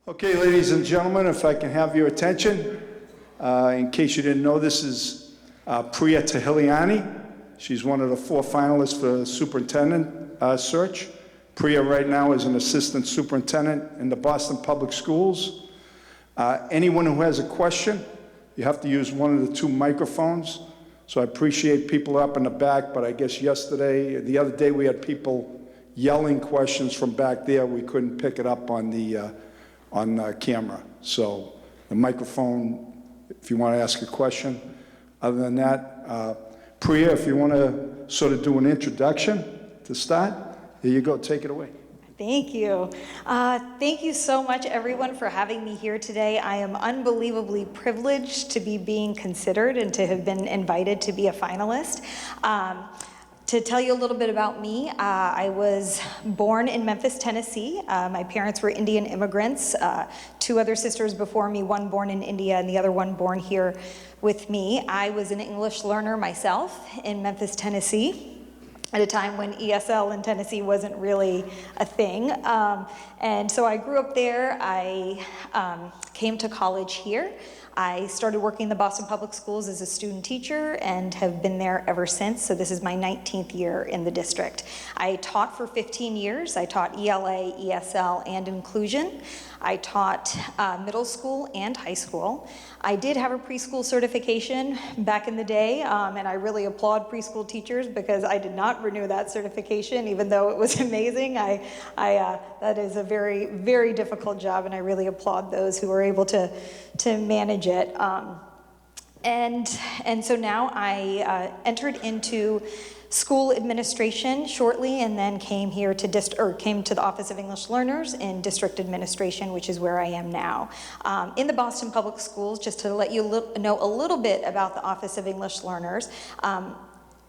Okay, ladies and gentlemen, if I can have your attention. In case you didn't know, this is Priya Tahiliani. She's one of the 4 finalists for superintendent search. Priya right now is an assistant superintendent in the Boston Public Schools. Anyone who has a question, you have to use one of the 2 microphones. So I appreciate people up in the back, but I guess the other day we had people yelling questions from back there. We couldn't pick it up on the camera. So the microphone, if you want to ask a question. Other than that, Priya, if you want to sort of do an introduction to start, here you go, take it away. Thank you. Thank you so much, everyone, for having me here today. I am unbelievably privileged to be being considered and to have been invited to be a finalist. To tell you a little bit about me, I was born in Memphis, Tennessee. My parents were Indian immigrants. 2 other sisters before me, one born in India and the other one born here with me. I was an English learner myself in Memphis, Tennessee, at a time when ESL in Tennessee wasn't really a thing. And so I grew up there. I came to college here. I started working in the Boston Public Schools as a student teacher and have been there ever since. So this is my 19th year in the district. I taught for 15 years. I taught ELA, ESL, and inclusion. I taught middle school and high school. I did have a preschool certification back in the day, and I really applaud preschool teachers because I did not renew that certification, even though it was amazing. That is a very, very difficult job, and I really applaud those who are able to manage it. And so now I entered into school administration shortly, and then came here to came to the Office of English Learners in district administration, which is where I am now. In the Boston Public Schools, just to let you know a little bit about the Office of English Learners,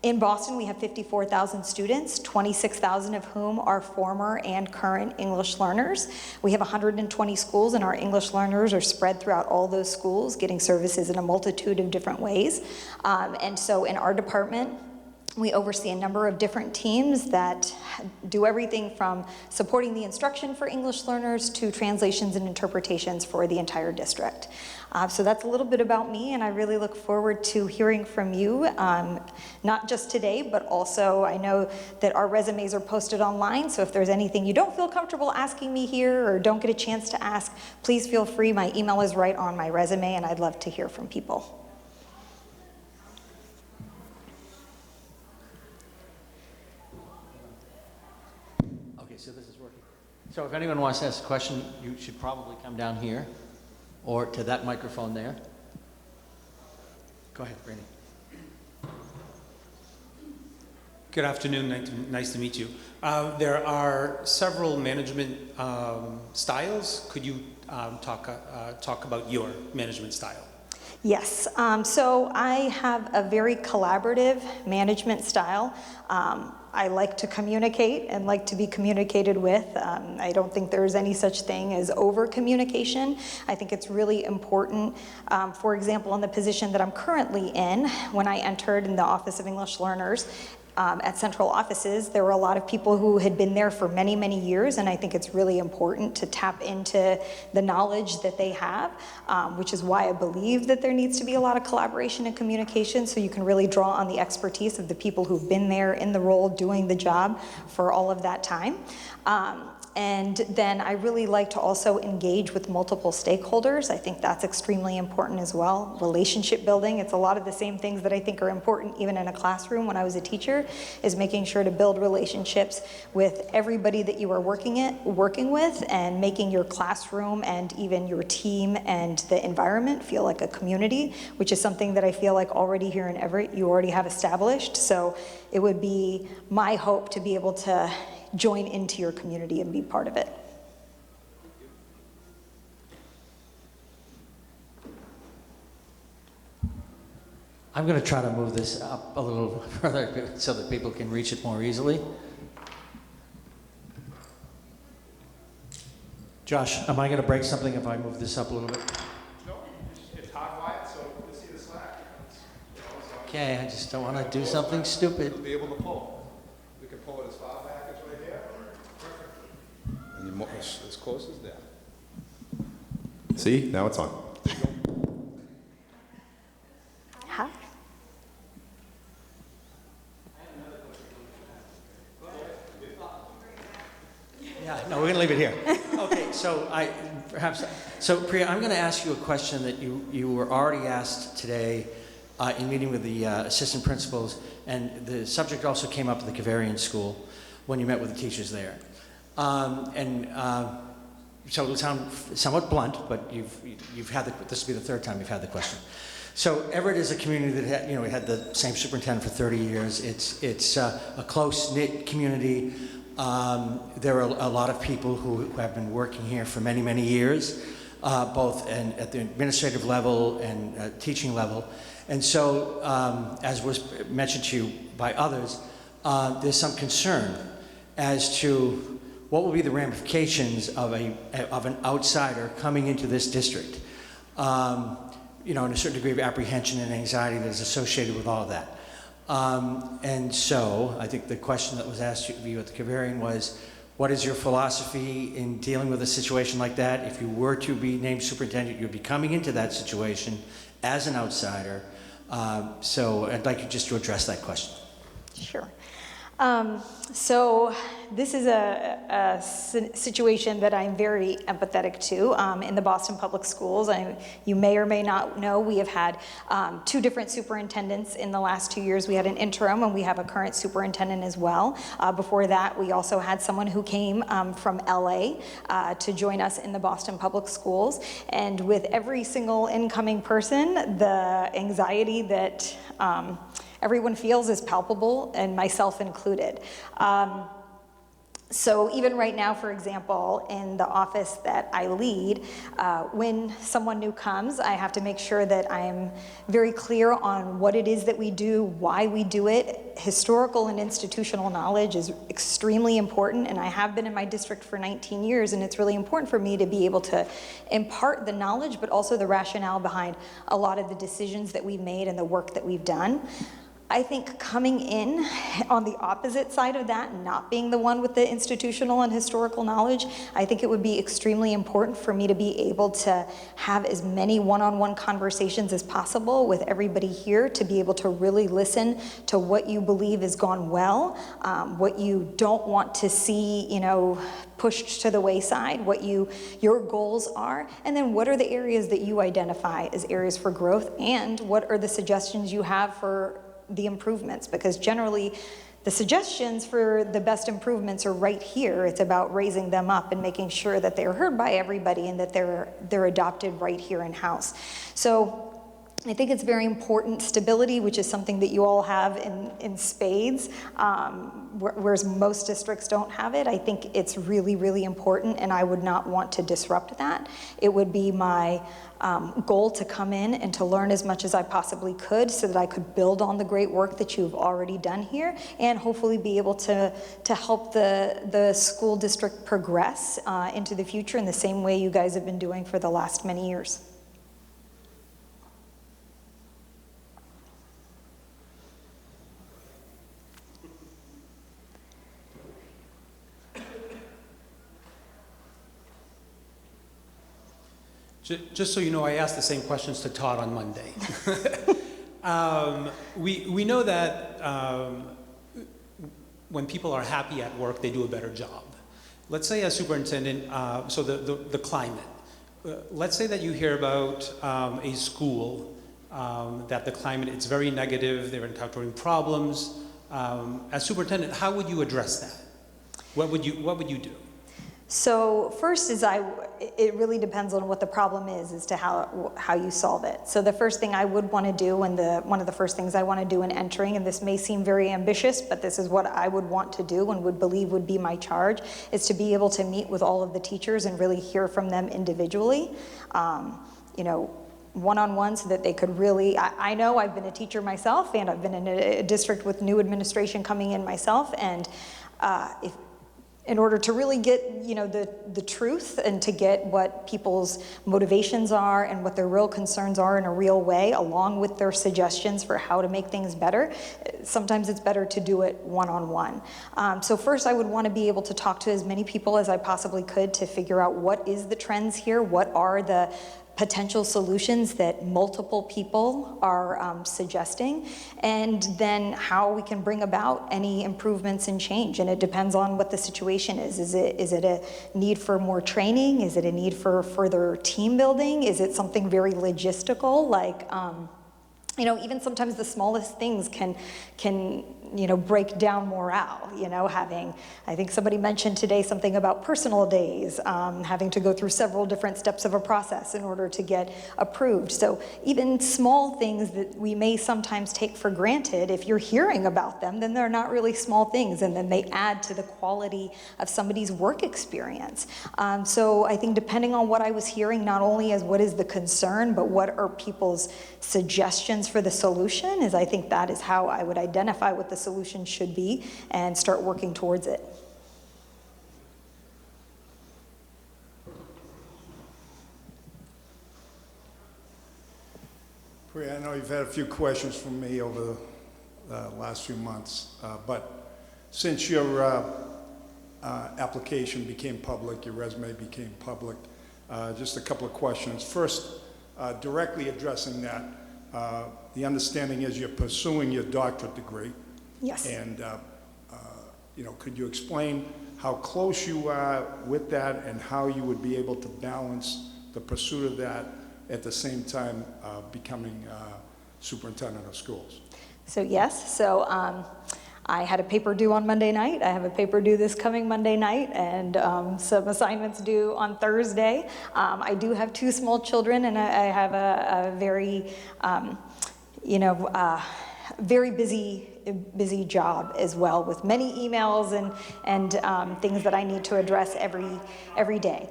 in Boston, we have 54,000 students, 26,000 of whom are former and current English learners. We have 120 schools, and our English learners are spread throughout all those schools, getting services in a multitude of different ways. And so in our department, we oversee a number of different teams that do everything from supporting the instruction for English learners to translations and interpretations for the entire district. So that's a little bit about me, and I really look forward to hearing from you, not just today, but also I know that our resumes are posted online, so if there's anything you don't feel comfortable asking me here or don't get a chance to ask, please feel free. My email is right on my resume, and I'd love to hear from people. So this is working. So if anyone wants to ask a question, you should probably come down here or to that microphone there. Go ahead, Brady. Good afternoon. Nice to meet you. There are several management styles. Could you talk about your management style? Yes, so I have a very collaborative management style. I like to communicate and like to be communicated with. I don't think there's any such thing as over-communication. I think it's really important. For example, in the position that I'm currently in, when I entered in the Office of English Learners, at central offices, there were a lot of people who had been there for many, many years, and I think it's really important to tap into the knowledge that they have, which is why I believe that there needs to be a lot of collaboration and communication so you can really draw on the expertise of the people who've been there in the role doing the job for all of that time. And then I really like to also engage with multiple stakeholders. I think that's extremely important as well. Relationship building, it's a lot of the same things that I think are important even in a classroom when I was a teacher, is making sure to build relationships with everybody that you are working with and making your classroom and even your team and the environment feel like a community, which is something that I feel like already here in Everett you already have established. So it would be my hope to be able to join into your community and be part of it. I'm going to try to move this up a little further so that people can reach it more easily. Josh, am I going to break something if I move this up a little bit? No, it's hardwired, so you can see the slack. Okay, I just don't want to do something stupid. You'll be able to pull. We can pull it as far back as right here. And as close as that. See, now it's on. Hi. Yeah, no, we're going to leave it here. Okay, so Priya, I'm going to ask you a question that you were already asked today in meeting with the assistant principals, and the subject also came up at the Cavarian School when you met with the teachers there. So it'll sound somewhat blunt, but you've had this will be the third time you've had the question. So Everett is a community that we had the same superintendent for 30 years. It's a close-knit community. There are a lot of people who have been working here for many, many years, both at the administrative level and teaching level. And so, as was mentioned to you by others, there's some concern as to what will be the ramifications of an outsider coming into this district. And a certain degree of apprehension and anxiety that is associated with all of that. And so I think the question that was asked of you at the Cavarian was, what is your philosophy in dealing with a situation like that? If you were to be named superintendent, you'd be coming into that situation as an outsider. So I'd like you just to address that question. Sure. So this is a situation that I'm very empathetic to. In the Boston Public Schools, you may or may not know, we have had 2 different superintendents in the last 2 years. We had an interim and we have a current superintendent as well. Before that, we also had someone who came from LA to join us in the Boston Public Schools. And with every single incoming person, the anxiety that everyone feels is palpable, and myself included. So even right now, for example, in the office that I lead, when someone new comes, I have to make sure that I'm very clear on what it is that we do, why we do it. Historical and institutional knowledge is extremely important, and I have been in my district for 19 years, and it's really important for me to be able to impart the knowledge, but also the rationale behind a lot of the decisions that we've made and the work that we've done. I think coming in on the opposite side of that, not being the one with the institutional and historical knowledge, I think it would be extremely important for me to be able to have as many one-on-one conversations as possible with everybody here, to be able to really listen to what you believe has gone well, what you don't want to see, pushed to the wayside, what your goals are, and then what are the areas that you identify as areas for growth, and what are the suggestions you have for the improvements, because generally the suggestions for the best improvements are right here. It's about raising them up and making sure that they're heard by everybody and that they're adopted right here in house. So I think it's very important. Stability, which is something that you all have in spades, whereas most districts don't have it. I think it's really, really important, and I would not want to disrupt that. It would be my goal to come in and to learn as much as I possibly could so that I could build on the great work that you've already done here, and hopefully be able to help the school district progress into the future in the same way you guys have been doing for the last many years. Just so you know, I asked the same questions to Todd on Monday. We know that when people are happy at work, they do a better job. Let's say as superintendent, so the climate. Let's say that you hear about a school that the climate, it's very negative, they're encountering problems. As superintendent, how would you address that? What would you do? So first is it really depends on what the problem is as to how you solve it. So the first thing I would want to do, and one of the first things I want to do in entering, and this may seem very ambitious, but this is what I would want to do and would believe would be my charge, is to be able to meet with all of the teachers and really hear from them individually. One-on-one, so that they could really, I know I've been a teacher myself, and I've been in a district with new administration coming in myself, and in order to really get, the truth and to get what people's motivations are and what their real concerns are in a real way, along with their suggestions for how to make things better, sometimes it's better to do it one-on-one. So first, I would want to be able to talk to as many people as I possibly could to figure out what is the trends here, what are the potential solutions that multiple people are suggesting, and then how we can bring about any improvements and change. And it depends on what the situation is. Is it a need for more training? Is it a need for further team building? Is it something very logistical, like, even sometimes the smallest things can break down morale, I think somebody mentioned today something about personal days, having to go through several different steps of a process in order to get approved. So even small things that we may sometimes take for granted, if you're hearing about them, then they're not really small things, and then they add to the quality of somebody's work experience. So I think depending on what I was hearing, not only as what is the concern, but what are people's suggestions for the solution, I think that is how I would identify what the solution should be and start working towards it. Priya, I know you've had a few questions from me over the last few months, but since your application became public, your resume became public, just a couple of questions. First, directly addressing that, the understanding is you're pursuing your doctorate degree. Yes. And, could you explain how close you are with that and how you would be able to balance the pursuit of that at the same time becoming superintendent of schools? So yes, I had a paper due on Monday night. I have a paper due this coming Monday night, and some assignments due on Thursday. I do have 2 small children, and I have a very, very busy job as well, with many emails and things that I need to address every day.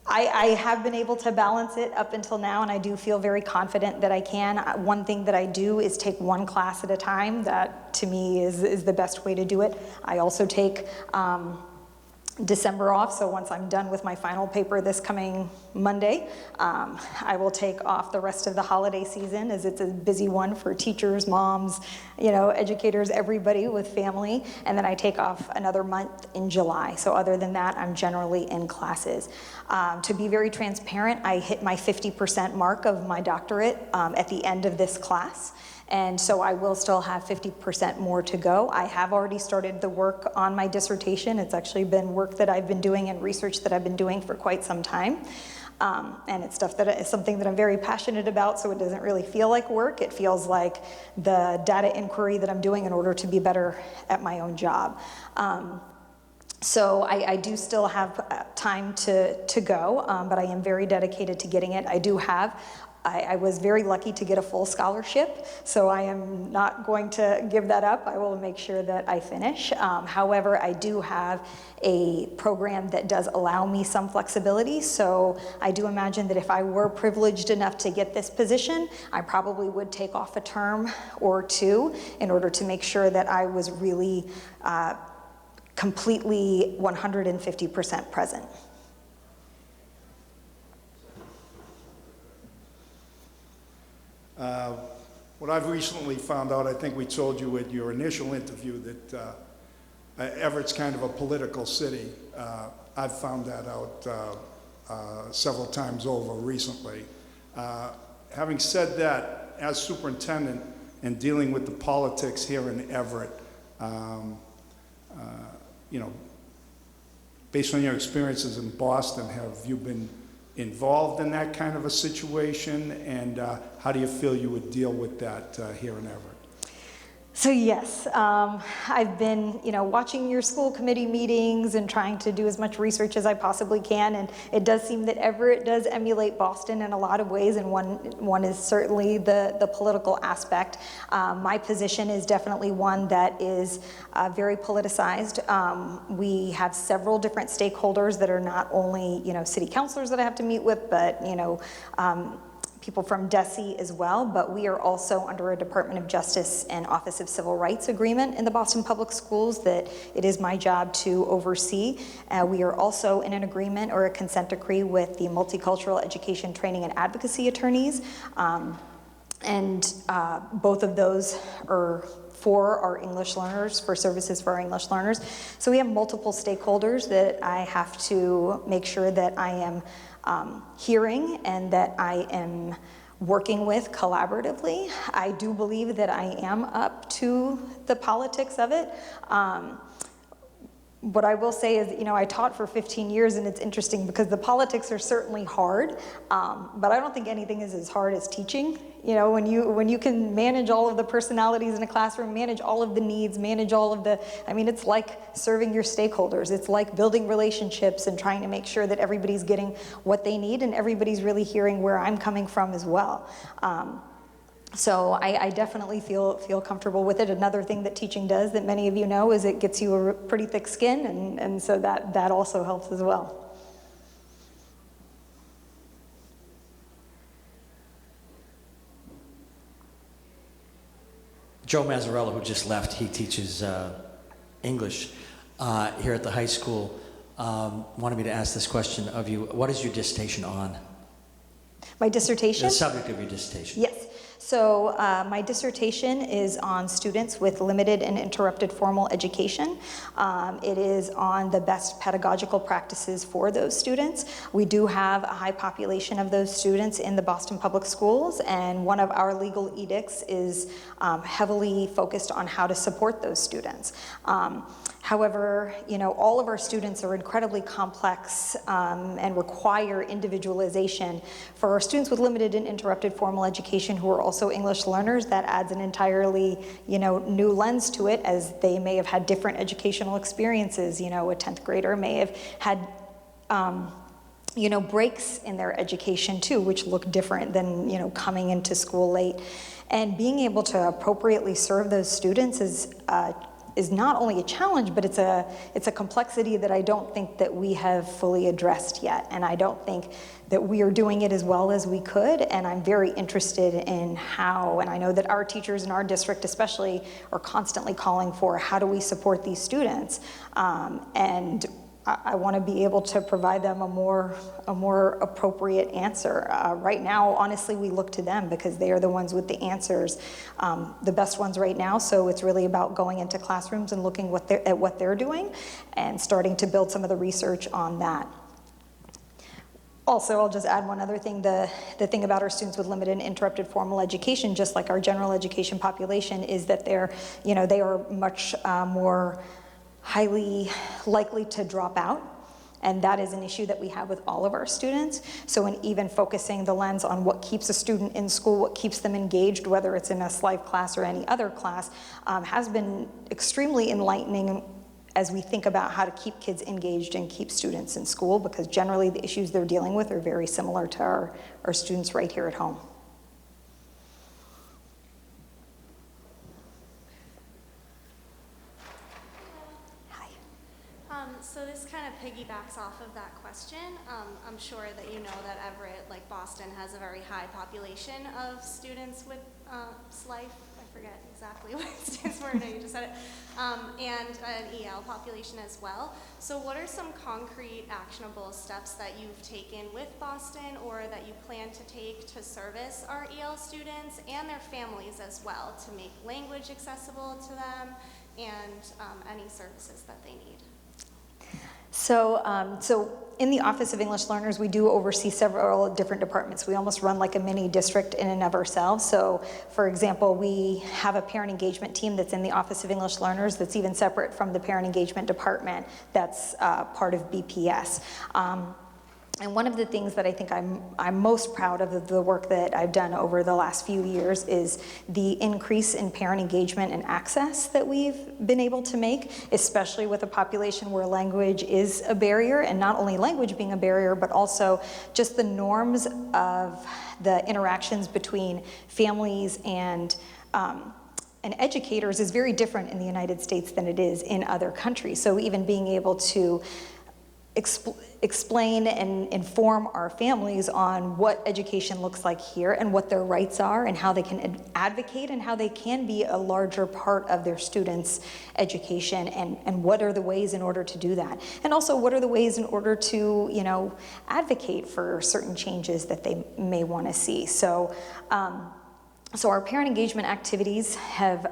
I have been able to balance it up until now, and I do feel very confident that I can. One thing that I do is take one class at a time. That, to me, is the best way to do it. I also take December off, so once I'm done with my final paper this coming Monday, I will take off the rest of the holiday season, as it's a busy one for teachers, moms, educators, everybody with family, and then I take off another month in July. So other than that, I'm generally in classes. To be very transparent, I hit my 50% mark of my doctorate at the end of this class. And so I will still have 50% more to go. I have already started the work on my dissertation. It's actually been work that I've been doing and research that I've been doing for quite some time. And it's something that I'm very passionate about, so it doesn't really feel like work. It feels like the data inquiry that I'm doing in order to be better at my own job. So I do still have time to go, but I am very dedicated to getting it. I was very lucky to get a full scholarship, so I am not going to give that up. I will make sure that I finish. However, I do have a program that does allow me some flexibility, so I do imagine that if I were privileged enough to get this position, I probably would take off a term or 2 in order to make sure that I was really completely 150% present. What I've recently found out, I think we told you at your initial interview, that Everett's kind of a political city. I've found that out several times over recently. Having said that, as superintendent and dealing with the politics here in Everett, based on your experiences in Boston, have you been involved in that kind of a situation, and how do you feel you would deal with that here in Everett? So yes, I've been, watching your school committee meetings and trying to do as much research as I possibly can, and it does seem that Everett does emulate Boston in a lot of ways, and one is certainly the political aspect. My position is definitely one that is very politicized. We have several different stakeholders that are not only, city councilors that I have to meet with, but, people from DESE as well, but we are also under a Department of Justice and Office of Civil Rights agreement in the Boston Public Schools that it is my job to oversee. We are also in an agreement or a consent decree with the Multicultural Education Training and Advocacy Attorneys. Both of those are for our English learners, for services for our English learners. So we have multiple stakeholders that I have to make sure that I am hearing and that I am working with collaboratively. I do believe that I am up to the politics of it. What I will say is, I taught for 15 years, and it's interesting because the politics are certainly hard, but I don't think anything is as hard as teaching. When you can manage all of the personalities in a classroom, manage all of the needs, manage all of it's like serving your stakeholders. It's like building relationships and trying to make sure that everybody's getting what they need and everybody's really hearing where I'm coming from as well. So I definitely feel comfortable with it. Another thing that teaching does that many of you know is it gets you a pretty thick skin, and so that also helps as well. Joe Mazzarella, who just left, he teaches English here at the high school, wanted me to ask this question of you. What is your dissertation on? My dissertation? The subject of your dissertation. Yes. So my dissertation is on students with limited and interrupted formal education. It is on the best pedagogical practices for those students. We do have a high population of those students in the Boston Public Schools, and one of our legal edicts is heavily focused on how to support those students. However, all of our students are incredibly complex and require individualization. For our students with limited and interrupted formal education who are also English learners, that adds an entirely, new lens to it, as they may have had different educational experiences. A 10th grader may have had breaks in their education too, which look different than, coming into school late. And being able to appropriately serve those students is not only a challenge, but it's a complexity that I don't think that we have fully addressed yet. And I don't think that we are doing it as well as we could. And I'm very interested in how, and I know that our teachers in our district especially are constantly calling for, how do we support these students? And I want to be able to provide them a more appropriate answer. Right now, honestly, we look to them because they are the ones with the answers, the best ones right now. So it's really about going into classrooms and looking at what they're doing and starting to build some of the research on that. Also, I'll just add one other thing. The thing about our students with limited and interrupted formal education, just like our general education population, is that they are much more highly likely to drop out, and that is an issue that we have with all of our students. So in even focusing the lens on what keeps a student in school, what keeps them engaged, whether it's in a SLIFE class or any other class, has been extremely enlightening as we think about how to keep kids engaged and keep students in school, because generally the issues they're dealing with are very similar to our students right here at home. So this kind of piggybacks off of that question. I'm sure that you know that Everett, like Boston, has a very high population of students with SLIFE. I forget exactly what it stands for. I know you just said it. And an EL population as well. So what are some concrete, actionable steps that you've taken with Boston or that you plan to take to service our EL students and their families as well, to make language accessible to them and any services that they need? So in the Office of English Learners, we do oversee several different departments. We almost run like a mini district in and of ourselves. So, for example, we have a parent engagement team that's in the Office of English Learners that's even separate from the parent engagement department that's part of BPS. And one of the things that I think I'm most proud of the work that I've done over the last few years is the increase in parent engagement and access that we've been able to make, especially with a population where language is a barrier, and not only language being a barrier, but also just the norms of the interactions between families and educators is very different in the United States than it is in other countries. So even being able to explain and inform our families on what education looks like here and what their rights are and how they can advocate and how they can be a larger part of their students' education, and what are the ways in order to do that. And also, what are the ways in order to, you know, advocate for certain changes that they may want to see. So, so our parent engagement activities have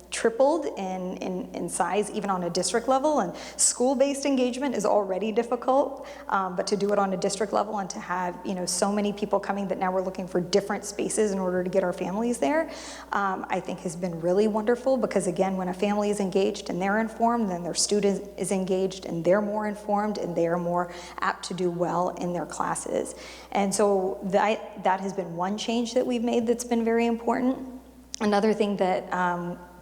tripled in size, even on a district level, and school-based engagement is already difficult, but to do it on a district level and to have, you know, so many people coming that now we're looking for different spaces in order to get our families there, I think has been really wonderful, because again, when a family is engaged and they're informed, then their student is engaged and they're more informed and they are more apt to do well in their classes. And so that has been one change that we've made that's been very important. Another thing that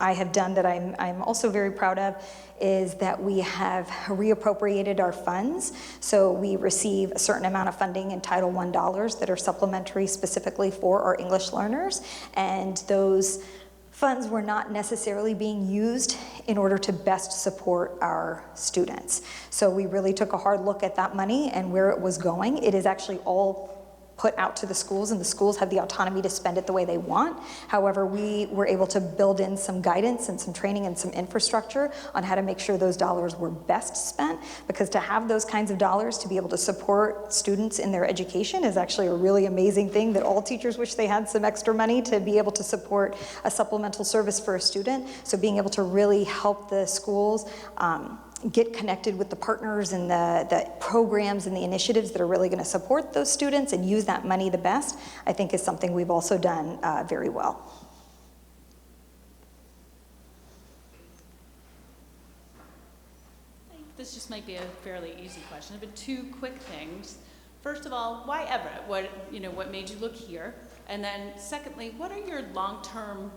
I have done that I'm also very proud of is that we have reappropriated our funds. So we receive a certain amount of funding in Title I dollars that are supplementary specifically for our English learners. And those funds were not necessarily being used in order to best support our students. So we really took a hard look at that money and where it was going. It is actually all put out to the schools, and the schools have the autonomy to spend it the way they want. However, we were able to build in some guidance and some training and some infrastructure on how to make sure those dollars were best spent, because to have those kinds of dollars to be able to support students in their education is actually a really amazing thing that all teachers wish they had some extra money to be able to support a supplemental service for a student. So being able to really help the schools get connected with the partners and the programs and the initiatives that are really going to support those students and use that money the best, I think is something we've also done very well. I think this just might be a fairly easy question, but two quick things. First of all, why Everett? What made you look here? And then secondly, what are your long-term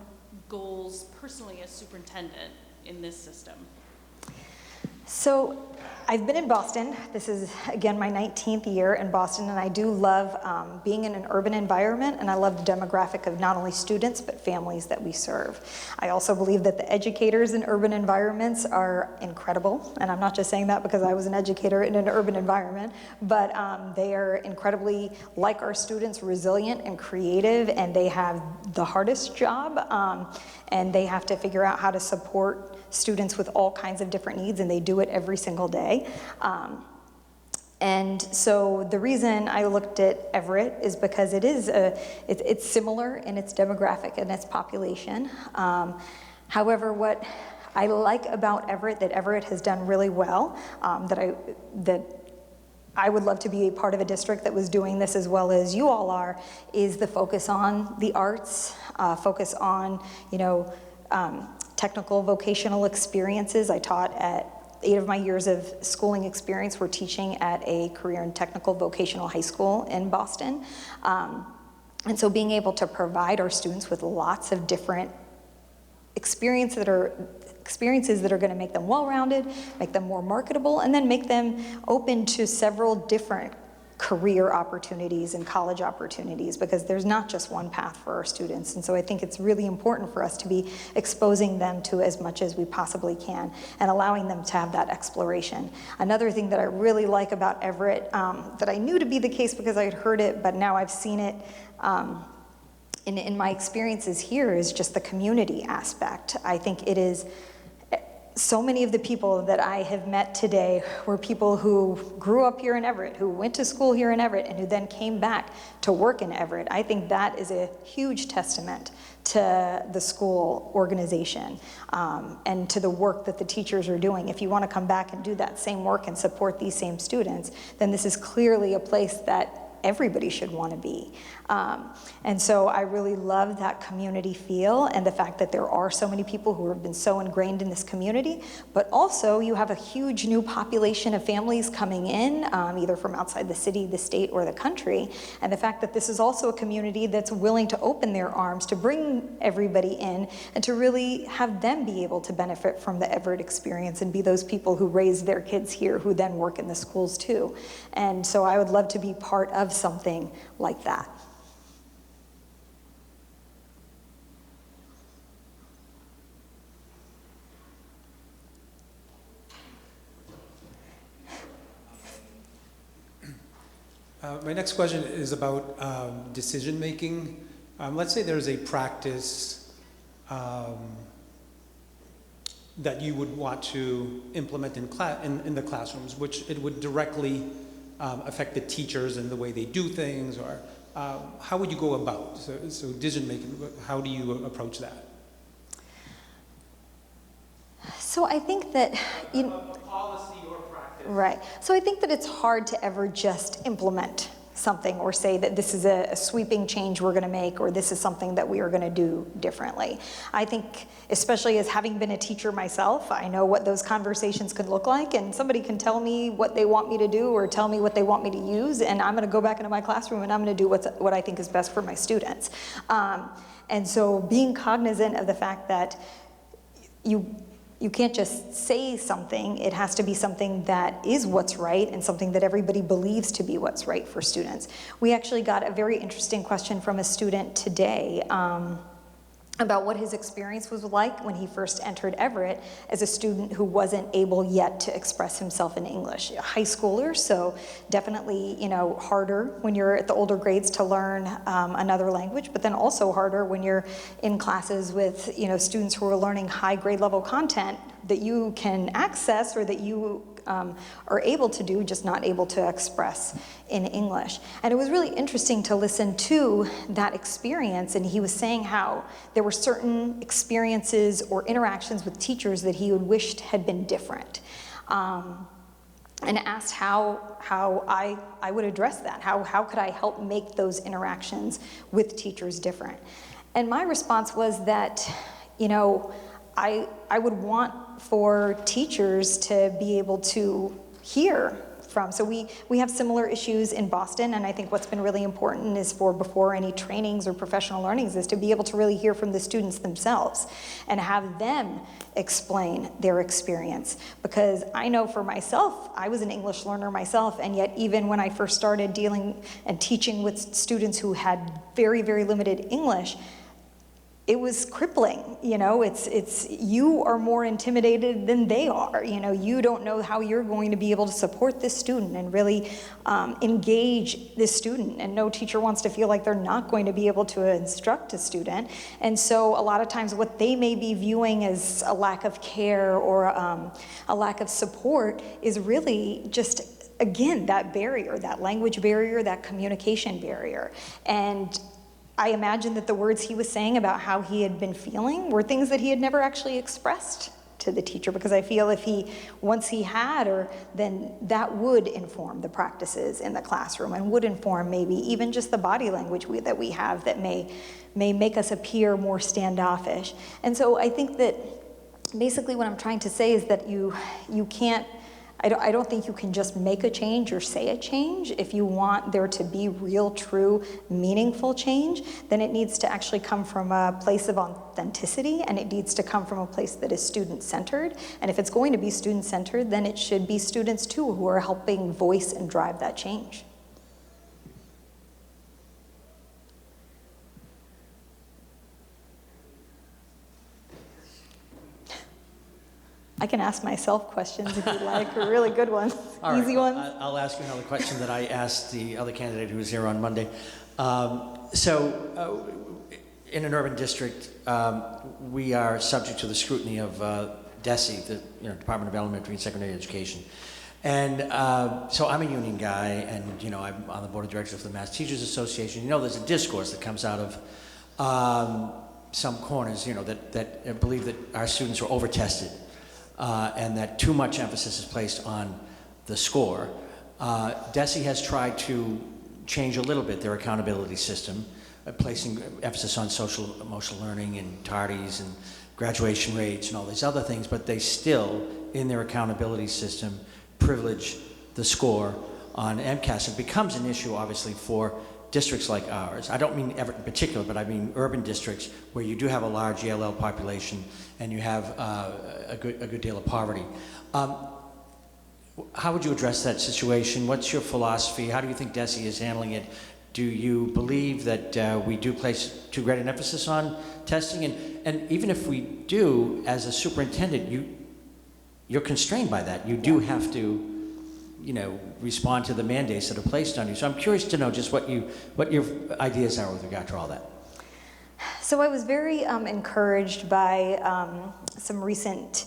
goals personally as superintendent in this system? So I've been in Boston. This is, again, my 19th year in Boston, and I do love being in an urban environment, and I love the demographic of not only students, but families that we serve. I also believe that the educators in urban environments are incredible, and I'm not just saying that because I was an educator in an urban environment, but they are incredibly, like our students, resilient and creative, and they have the hardest job, and they have to figure out how to support students with all kinds of different needs, and they do it every single day. And so the reason I looked at Everett is because it's similar in its demographic and its population. However, what I like about Everett, that Everett has done really well, that I would love to be a part of a district that was doing this as well as you all are, is the focus on the arts, focus on, technical vocational experiences. I taught at 8 of my years of schooling experience were teaching at a career and technical vocational high school in Boston. And so being able to provide our students with lots of different experiences that are going to make them well-rounded, make them more marketable, and then make them open to several different career opportunities and college opportunities, because there's not just one path for our students. And so I think it's really important for us to be exposing them to as much as we possibly can and allowing them to have that exploration. Another thing that I really like about Everett, that I knew to be the case because I had heard it, but now I've seen it in my experiences here, is just the community aspect. I think it is, so many of the people that I have met today were people who grew up here in Everett, who went to school here in Everett, and who then came back to work in Everett. I think that is a huge testament to the school organization and to the work that the teachers are doing. If you want to come back and do that same work and support these same students, then this is clearly a place that everybody should want to be. And so I really love that community feel and the fact that there are so many people who have been so ingrained in this community, but also you have a huge new population of families coming in, either from outside the city, the state, or the country. And the fact that this is also a community that's willing to open their arms to bring everybody in and to really have them be able to benefit from the Everett experience and be those people who raise their kids here who then work in the schools too. And so I would love to be part of something like that. My next question is about decision making. Let's say there's a practice that you would want to implement in the classrooms, which it would directly affect the teachers and the way they do things, or how would you go about? So decision making, how do you approach that? So I think that, A policy or practice. right. So I think that it's hard to ever just implement something or say that this is a sweeping change we're going to make, or this is something that we are going to do differently. I think, especially as having been a teacher myself, I know what those conversations could look like, and somebody can tell me what they want me to do or tell me what they want me to use, and I'm going to go back into my classroom and I'm going to do what I think is best for my students. And so being cognizant of the fact that you can't just say something, it has to be something that is what's right and something that everybody believes to be what's right for students. We actually got a very interesting question from a student today about what his experience was like when he first entered Everett as a student who wasn't able yet to express himself in English. A high schooler, so definitely, harder when you're at the older grades to learn another language, but then also harder when you're in classes with, students who are learning high grade level content that you can access or that you are able to do, just not able to express in English. And it was really interesting to listen to that experience, and he was saying how there were certain experiences or interactions with teachers that he had wished had been different. And asked how I would address that. How could I help make those interactions with teachers different? And my response was that, I would want for teachers to be able to hear from. So we have similar issues in Boston, and I think what's been really important is for before any trainings or professional learnings is to be able to really hear from the students themselves and have them explain their experience. Because I know for myself, I was an English learner myself, and yet even when I first started dealing and teaching with students who had very, very limited English, it was crippling. It's you are more intimidated than they are. You don't know how you're going to be able to support this student and really engage this student, and no teacher wants to feel like they're not going to be able to instruct a student. And so a lot of times what they may be viewing as a lack of care or a lack of support is really just, again, that barrier, that language barrier, that communication barrier. And I imagine that the words he was saying about how he had been feeling were things that he had never actually expressed to the teacher, because I feel once he had, then that would inform the practices in the classroom and would inform maybe even just the body language that we have that may make us appear more standoffish. And so I think that basically what I'm trying to say is that you can't, I don't think you can just make a change or say a change. If you want there to be real, true, meaningful change, then it needs to actually come from a place of authenticity, and it needs to come from a place that is student-centered. And if it's going to be student-centered, then it should be students too who are helping voice and drive that change. I can ask myself questions if you'd like, or really good ones, All right, easy ones. I'll ask you another question that I asked the other candidate who was here on Monday. In an urban district, we are subject to the scrutiny of DESE, the Department of Elementary and Secondary Education. And so I'm a union guy, and I'm on the board of directors for the Mass Teachers Association. There's a discourse that comes out of some corners, that believe that our students are over-tested. And that too much emphasis is placed on the score. DESE has tried to change a little bit their accountability system, placing emphasis on social emotional learning and tardies and graduation rates and all these other things, but they still, in their accountability system, privilege the score on MCAS. It becomes an issue, obviously, for districts like ours. I don't mean Everett in particular, but I mean urban districts where you do have a large ELL population and you have a good deal of poverty. How would you address that situation? What's your philosophy? How do you think DESE is handling it? Do you believe that we do place too great an emphasis on testing? And even if we do, as a superintendent, you're constrained by that. You do have to respond to the mandates that are placed on you. So I'm curious to know just what your ideas are with regard to all that. So I was very encouraged by some recent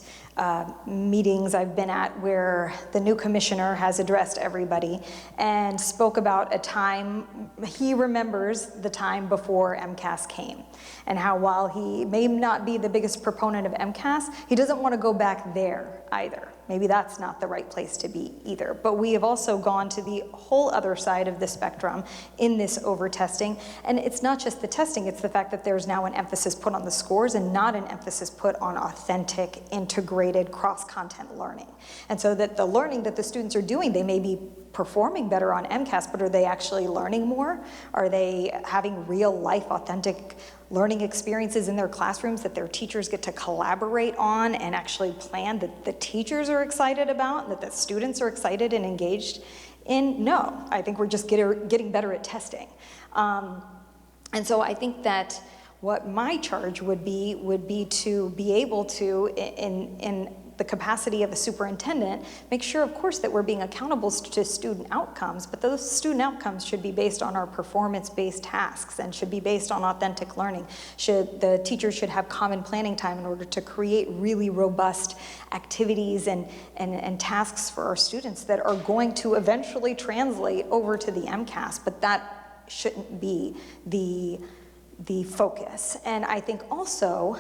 meetings I've been at where the new commissioner has addressed everybody and spoke about a time, he remembers the time before MCAS came, and how while he may not be the biggest proponent of MCAS, he doesn't want to go back there either. Maybe that's not the right place to be either. But we have also gone to the whole other side of the spectrum in this over-testing. And it's not just the testing, it's the fact that there's now an emphasis put on the scores and not an emphasis put on authentic, integrated, cross-content learning. And so that the learning that the students are doing, they may be performing better on MCAS, but are they actually learning more? Are they having real-life, authentic learning experiences in their classrooms that their teachers get to collaborate on and actually plan, that the teachers are excited about, and that the students are excited and engaged in? No, I think we're just getting better at testing. And so I think that what my charge would be to be able to, in the capacity of a superintendent, make sure, of course, that we're being accountable to student outcomes, but those student outcomes should be based on our performance-based tasks and should be based on authentic learning. The teachers should have common planning time in order to create really robust activities and tasks for our students that are going to eventually translate over to the MCAS, but that shouldn't be the focus. And I think also,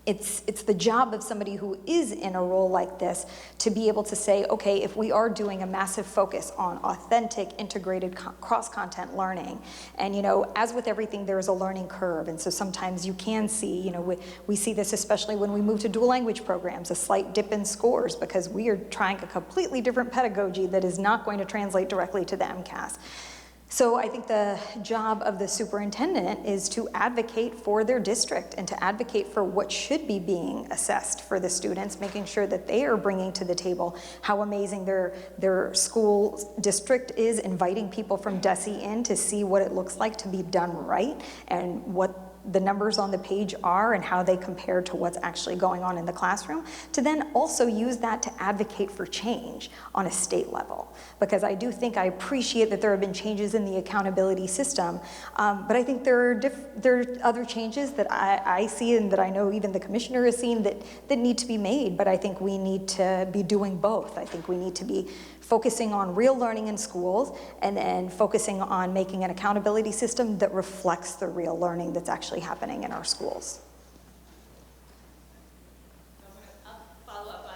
it's the job of somebody who is in a role like this to be able to say, okay, if we are doing a massive focus on authentic, integrated, cross-content learning, and as with everything, there's a learning curve, and so sometimes you can see, we see this especially when we move to dual language programs, a slight dip in scores because we are trying a completely different pedagogy that is not going to translate directly to the MCAS. So I think the job of the superintendent is to advocate for their district and to advocate for what should be being assessed for the students, making sure that they are bringing to the table how amazing their school district is, inviting people from DESE in to see what it looks like to be done right and what the numbers on the page are and how they compare to what's actually going on in the classroom, to then also use that to advocate for change on a state level. Because I do think, I appreciate that there have been changes in the accountability system, but I think there are other changes that I see and that I know even the commissioner has seen that need to be made, but I think we need to be doing both. I think we need to be focusing on real learning in schools and then focusing on making an accountability system that reflects the real learning that's actually happening in our schools. I'll follow up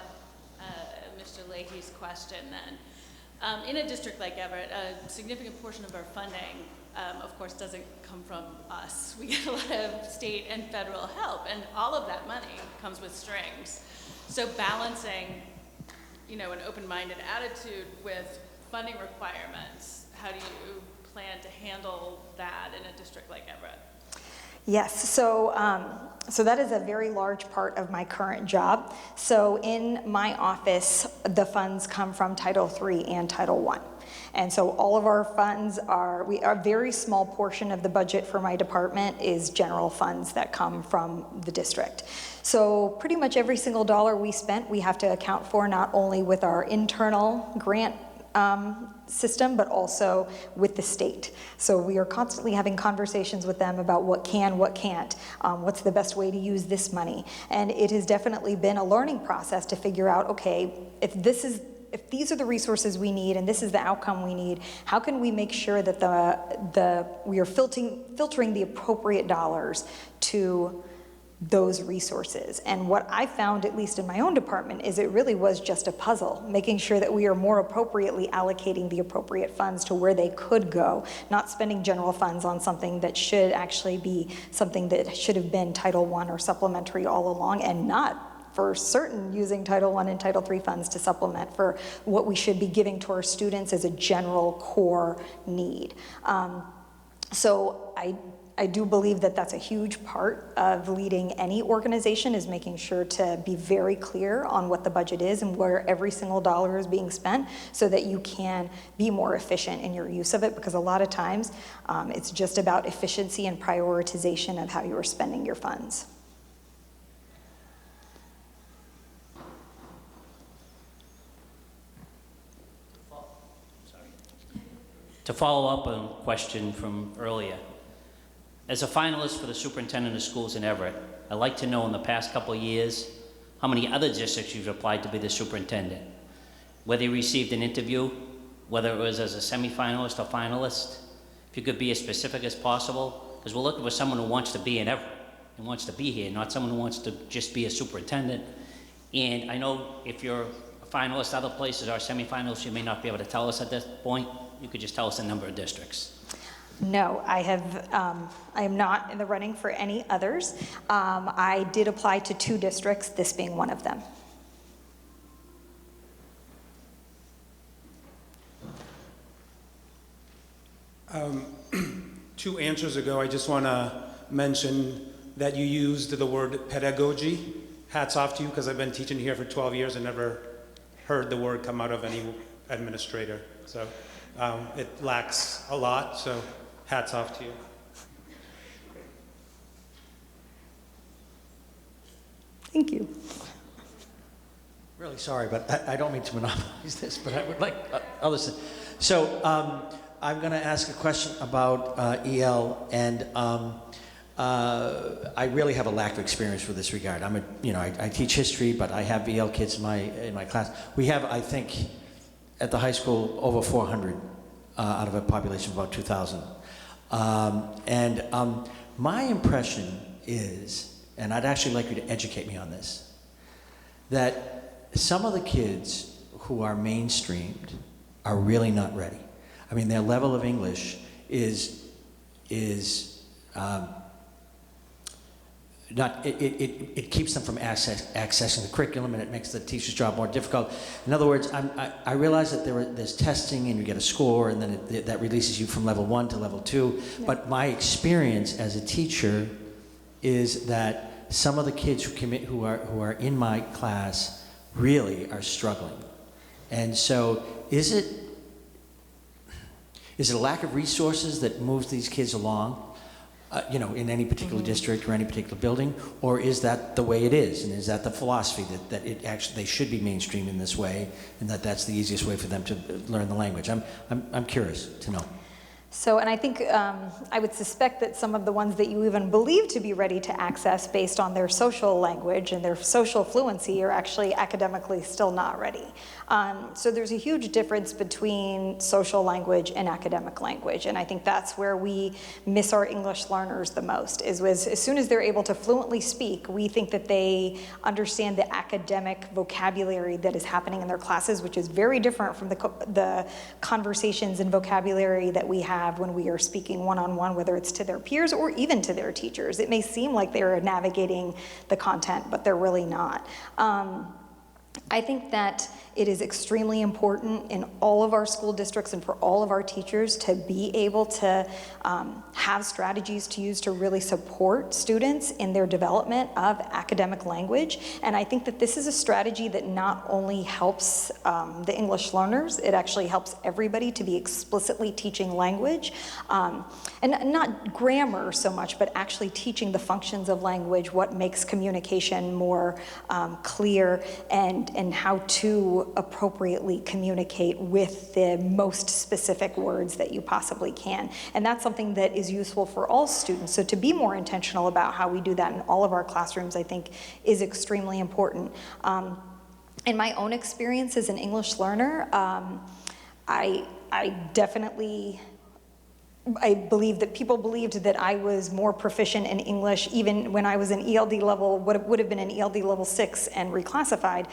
on Mr. Leahy's question then. In a district like Everett, a significant portion of our funding, of course, doesn't come from us. We get a lot of state and federal help, and all of that money comes with strings. So balancing an open-minded attitude with funding requirements, how do you plan to handle that in a district like Everett? Yes, so that is a very large part of my current job. So in my office, the funds come from Title III and Title I. And so all of our funds a very small portion of the budget for my department is general funds that come from the district. So pretty much every single dollar we spent, we have to account for not only with our internal grant system, but also with the state. So we are constantly having conversations with them about what can, what can't, what's the best way to use this money. And it has definitely been a learning process to figure out, okay, if these are the resources we need and this is the outcome we need, how can we make sure that we are filtering the appropriate dollars to those resources? And what I found, at least in my own department, is it really was just a puzzle, making sure that we are more appropriately allocating the appropriate funds to where they could go, not spending general funds on something that should actually be something that should have been Title I or supplementary all along, and not for certain using Title I and Title III funds to supplement for what we should be giving to our students as a general core need. So I do believe that that's a huge part of leading any organization, is making sure to be very clear on what the budget is and where every single dollar is being spent so that you can be more efficient in your use of it, because a lot of times it's just about efficiency and prioritization of how you are spending your funds. To follow up on a question from earlier, as a finalist for the superintendent of schools in Everett, I'd like to know in the past couple of years how many other districts you've applied to be the superintendent, whether you received an interview, whether it was as a semifinalist or finalist. If you could be as specific as possible, because we're looking for someone who wants to be in Everett and wants to be here, not someone who wants to just be a superintendent. And I know if you're a finalist other places or semifinalists, you may not be able to tell us at this point. You could just tell us the number of districts. No, I am not in the running for any others. I did apply to 2 districts, this being one of them. 2 answers ago, I just want to mention that you used the word pedagogy. Hats off to you, because I've been teaching here for 12 years and never heard the word come out of any administrator. So it lacks a lot, so hats off to you. Thank you. Really sorry, but I don't mean to monopolize this, but I would like others. So I'm going to ask a question about EL, and I really have a lack of experience with this regard. I teach history, but I have EL kids in my class. We have, I think, at the high school over 400 out of a population of about 2,000. My impression is, and I'd actually like you to educate me on this, that some of the kids who are mainstreamed are really not ready. I mean, their level of English is not, it keeps them from accessing the curriculum, and it makes the teacher's job more difficult. In other words, I realize that there's testing and you get a score, and then that releases you from level 1 to level 2. Yeah. But my experience as a teacher is that some of the kids who are in my class really are struggling. And so is it a lack of resources that moves these kids along? In any particular district or any particular building, or is that the way it is, and is that the philosophy that it actually they should be mainstreamed in this way, and that's the easiest way for them to learn the language? I'm curious to know. So, and I think I would suspect that some of the ones that you even believe to be ready to access based on their social language and their social fluency are actually academically still not ready. So there's a huge difference between social language and academic language, and I think that's where we miss our English learners the most, is as soon as they're able to fluently speak, we think that they understand the academic vocabulary that is happening in their classes, which is very different from the conversations and vocabulary that we have when we are speaking one-on-one, whether it's to their peers or even to their teachers. It may seem like they're navigating the content, but they're really not. I think that it is extremely important in all of our school districts and for all of our teachers to be able to have strategies to use to really support students in their development of academic language. And I think that this is a strategy that not only helps the English learners, it actually helps everybody to be explicitly teaching language. And not grammar so much, but actually teaching the functions of language, what makes communication more clear, and how to appropriately communicate with the most specific words that you possibly can. And that's something that is useful for all students. So to be more intentional about how we do that in all of our classrooms, I think, is extremely important. In my own experience as an English learner, I believe that people believed that I was more proficient in English even when I was in ELD level, what would have been an ELD level 6 and reclassified.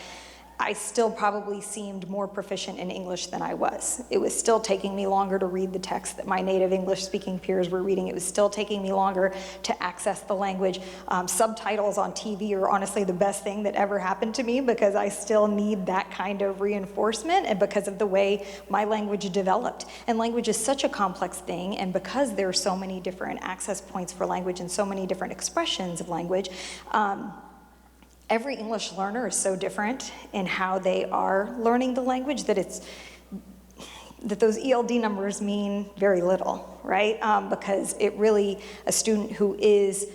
I still probably seemed more proficient in English than I was. It was still taking me longer to read the text that my native English-speaking peers were reading. It was still taking me longer to access the language. Subtitles on TV are honestly the best thing that ever happened to me, because I still need that kind of reinforcement, and because of the way my language developed. And language is such a complex thing, and because there are so many different access points for language and so many different expressions of language, every English learner is so different in how they are learning the language that those ELD numbers mean very little, right? Because it really, a student who is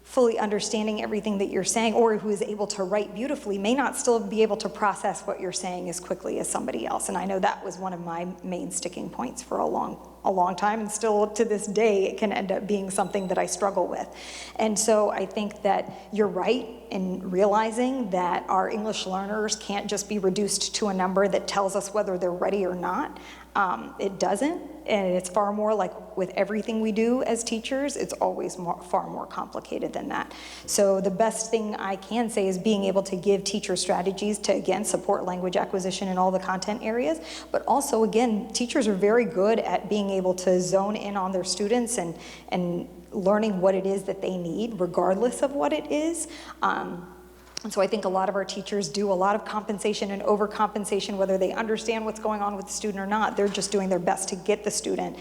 fully understanding everything that you're saying, or who is able to write beautifully, may not still be able to process what you're saying as quickly as somebody else. And I know that was one of my main sticking points for a long a long time, and still to this day, it can end up being something that I struggle with. And so I think that you're right in realizing that our English learners can't just be reduced to a number that tells us whether they're ready or not. It doesn't, and it's far more like with everything we do as teachers, it's always far more complicated than that. So the best thing I can say is being able to give teachers strategies to, again, support language acquisition in all the content areas, but also, again, teachers are very good at being able to zone in on their students and learning what it is that they need, regardless of what it is. And so I think a lot of our teachers do a lot of compensation and overcompensation, whether they understand what's going on with the student or not. They're just doing their best to get the student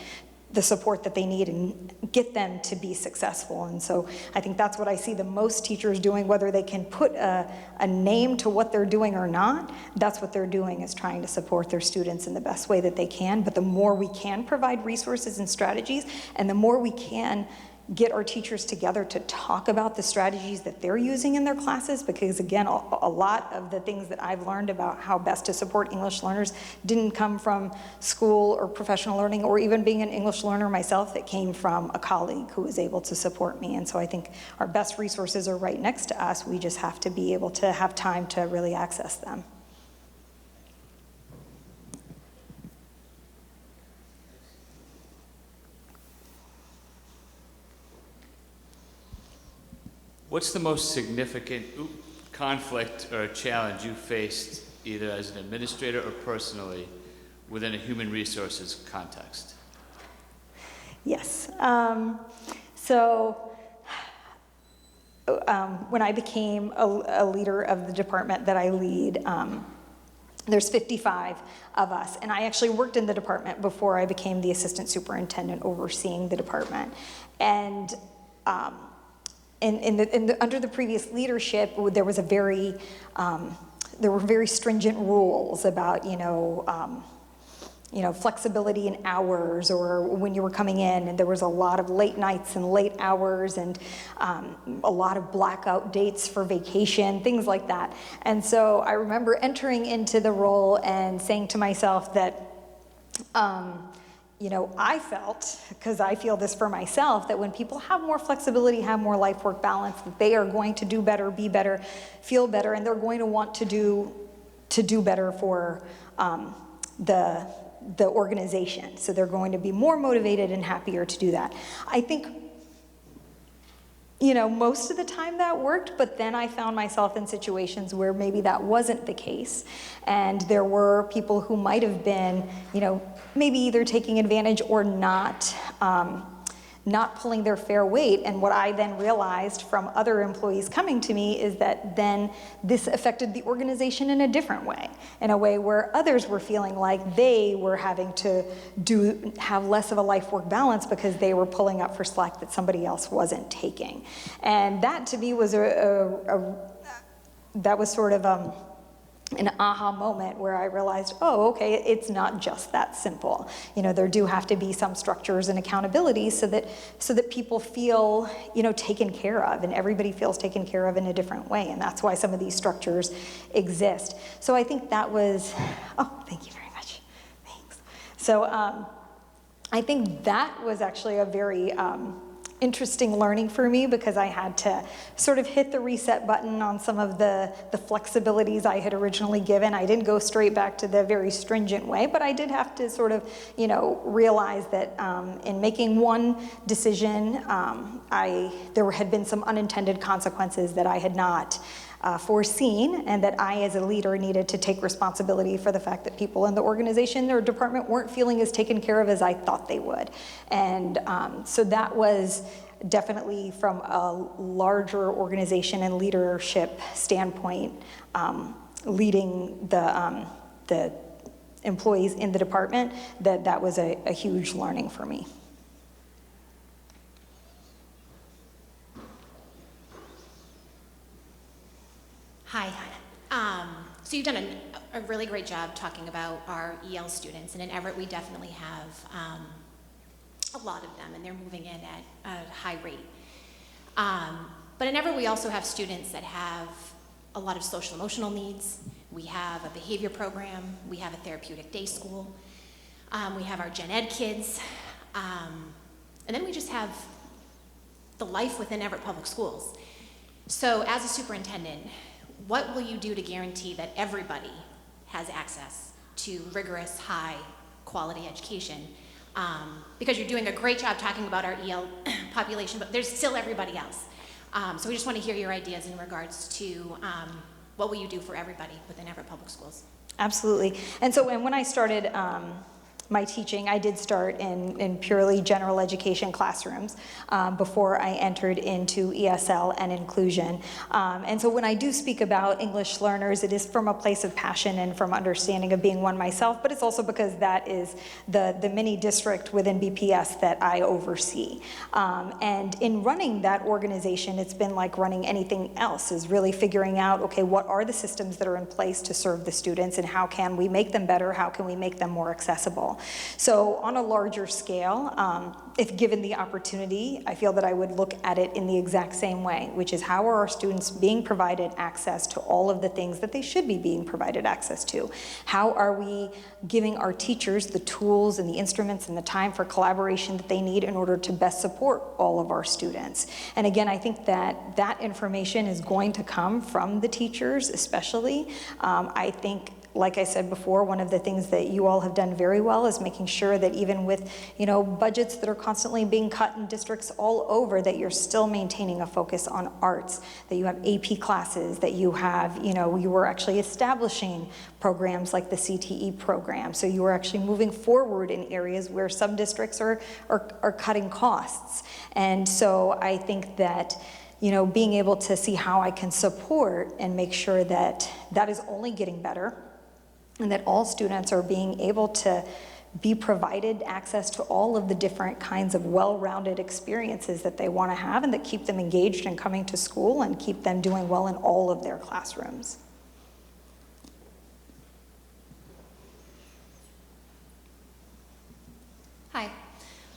the support that they need and get them to be successful. And so I think that's what I see the most teachers doing, whether they can put a name to what they're doing or not. That's what they're doing, is trying to support their students in the best way that they can. But the more we can provide resources and strategies, and the more we can get our teachers together to talk about the strategies that they're using in their classes, because again, a lot of the things that I've learned about how best to support English learners didn't come from school or professional learning, or even being an English learner myself. It came from a colleague who was able to support me. And so I think our best resources are right next to us. We just have to be able to have time to really access them. What's the most significant conflict or challenge you faced, either as an administrator or personally, within a human resources context? Yes. When I became a leader of the department that I lead, there's 55 of us, and I actually worked in the department before I became the assistant superintendent overseeing the department. And under the previous leadership, there was there were very stringent rules about, flexibility in hours, or when you were coming in, and there was a lot of late nights and late hours, and a lot of blackout dates for vacation, things like that. And so I remember entering into the role and saying to myself that, I felt, because I feel this for myself, that when people have more flexibility, have more life-work balance, that they are going to do better, be better, feel better, and they're going to want to do better for the organization. So they're going to be more motivated and happier to do that. I think, most of the time that worked, but then I found myself in situations where maybe that wasn't the case. And there were people who might have been, maybe either taking advantage or not pulling their fair weight. And what I then realized from other employees coming to me is that then this affected the organization in a different way, in a way where others were feeling like they were having to have less of a life-work balance because they were pulling up for slack that somebody else wasn't taking. And that to me was that was sort of an aha moment where I realized, oh, okay, it's not just that simple. There do have to be some structures and accountability so that people feel, taken care of, and everybody feels taken care of in a different way. And that's why some of these structures exist. So I think that was, thank you very much. Thanks. So I think that was actually a very interesting learning for me, because I had to sort of hit the reset button on some of the flexibilities I had originally given. I didn't go straight back to the very stringent way, but I did have to sort of, realize that in making one decision, there had been some unintended consequences that I had not foreseen, and that I, as a leader, needed to take responsibility for the fact that people in the organization or department weren't feeling as taken care of as I thought they would. And so that was definitely, from a larger organization and leadership standpoint, leading the employees in the department, that was a huge learning for me. Hi. So you've done a really great job talking about our EL students, and in Everett we definitely have a lot of them, and they're moving in at a high rate. But in Everett we also have students that have a lot of social emotional needs. We have a behavior program. We have a therapeutic day school. We have our gen ed kids. And then we just have the life within Everett Public Schools. So as a superintendent, what will you do to guarantee that everybody has access to rigorous, high-quality education? Because you're doing a great job talking about our EL population, but there's still everybody else. So we just want to hear your ideas in regards to what will you do for everybody within Everett Public Schools? Absolutely. And so when I started my teaching, I did start in purely general education classrooms before I entered into ESL and inclusion. And so when I do speak about English learners, it is from a place of passion and from understanding of being one myself, but it's also because that is the mini district within BPS that I oversee. And in running that organization, it's been like running anything else, is really figuring out, okay, what are the systems that are in place to serve the students and how can we make them better, how can we make them more accessible? So on a larger scale, if given the opportunity, I feel that I would look at it in the exact same way, which is how are our students being provided access to all of the things that they should be being provided access to? How are we giving our teachers the tools and the instruments and the time for collaboration that they need in order to best support all of our students? And again, I think that that information is going to come from the teachers especially. I think, like I said before, one of the things that you all have done very well is making sure that even with, budgets that are constantly being cut in districts all over, that you're still maintaining a focus on arts, that you have AP classes, that you have, you were actually establishing programs like the CTE program. So you were actually moving forward in areas where some districts are cutting costs. And so I think that being able to see how I can support and make sure that that is only getting better, and that all students are being able to be provided access to all of the different kinds of well-rounded experiences that they want to have and that keep them engaged in coming to school and keep them doing well in all of their classrooms. Hi.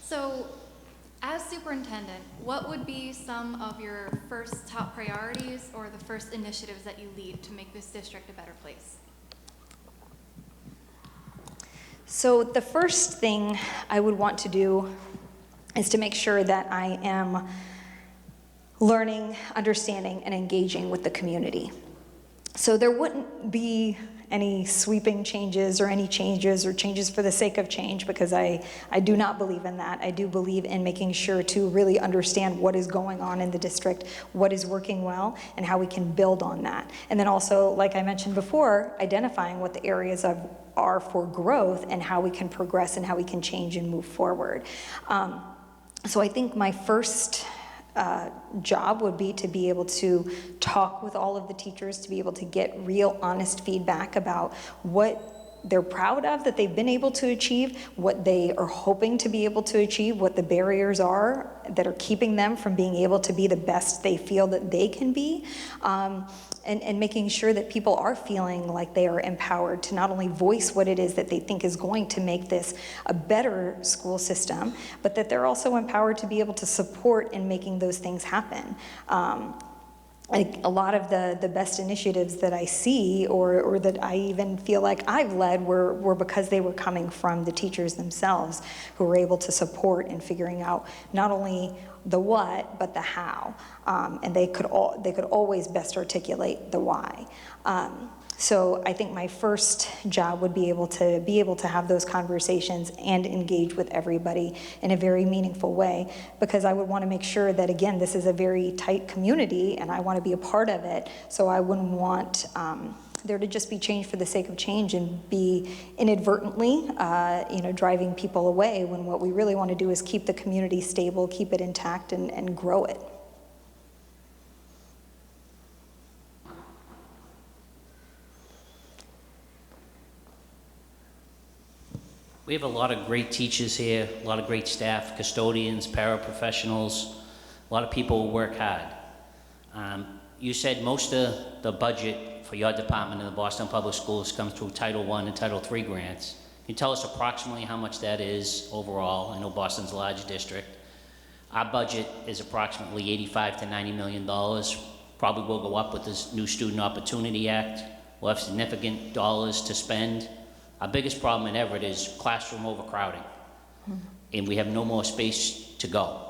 So, as superintendent, what would be some of your first top priorities or the first initiatives that you lead to make this district a better place? So the first thing I would want to do is to make sure that I am learning, understanding, and engaging with the community. So there wouldn't be any sweeping changes or any changes or changes for the sake of change, because I do not believe in that. I do believe in making sure to really understand what is going on in the district, what is working well, and how we can build on that. And then also, like I mentioned before, identifying what the areas are for growth and how we can progress and how we can change and move forward. So I think my first job would be to be able to talk with all of the teachers, to be able to get real honest feedback about what they're proud of that they've been able to achieve, what they are hoping to be able to achieve, what the barriers are that are keeping them from being able to be the best they feel that they can be, and making sure that people are feeling like they are empowered to not only voice what it is that they think is going to make this a better school system, but that they're also empowered to be able to support in making those things happen. A lot of the best initiatives that I see or that I even feel like I've led were because they were coming from the teachers themselves, who were able to support in figuring out not only the what, but the how. And they could always best articulate the why. So I think my first job would be able to have those conversations and engage with everybody in a very meaningful way, because I would want to make sure that, again, this is a very tight community and I want to be a part of it. So I wouldn't want there to just be change for the sake of change and be inadvertently driving people away, when what we really want to do is keep the community stable, keep it intact, and grow it. We have a lot of great teachers here, a lot of great staff, custodians, paraprofessionals, a lot of people who work hard. You said most of the budget for your department in the Boston Public Schools comes through Title I and Title III grants. Can you tell us approximately how much that is overall? I know Boston's a large district. Our budget is approximately $85 to $90 million. Probably will go up with this new Student Opportunity Act. We'll have significant dollars to spend. Our biggest problem in Everett is classroom overcrowding. and we have no more space to go.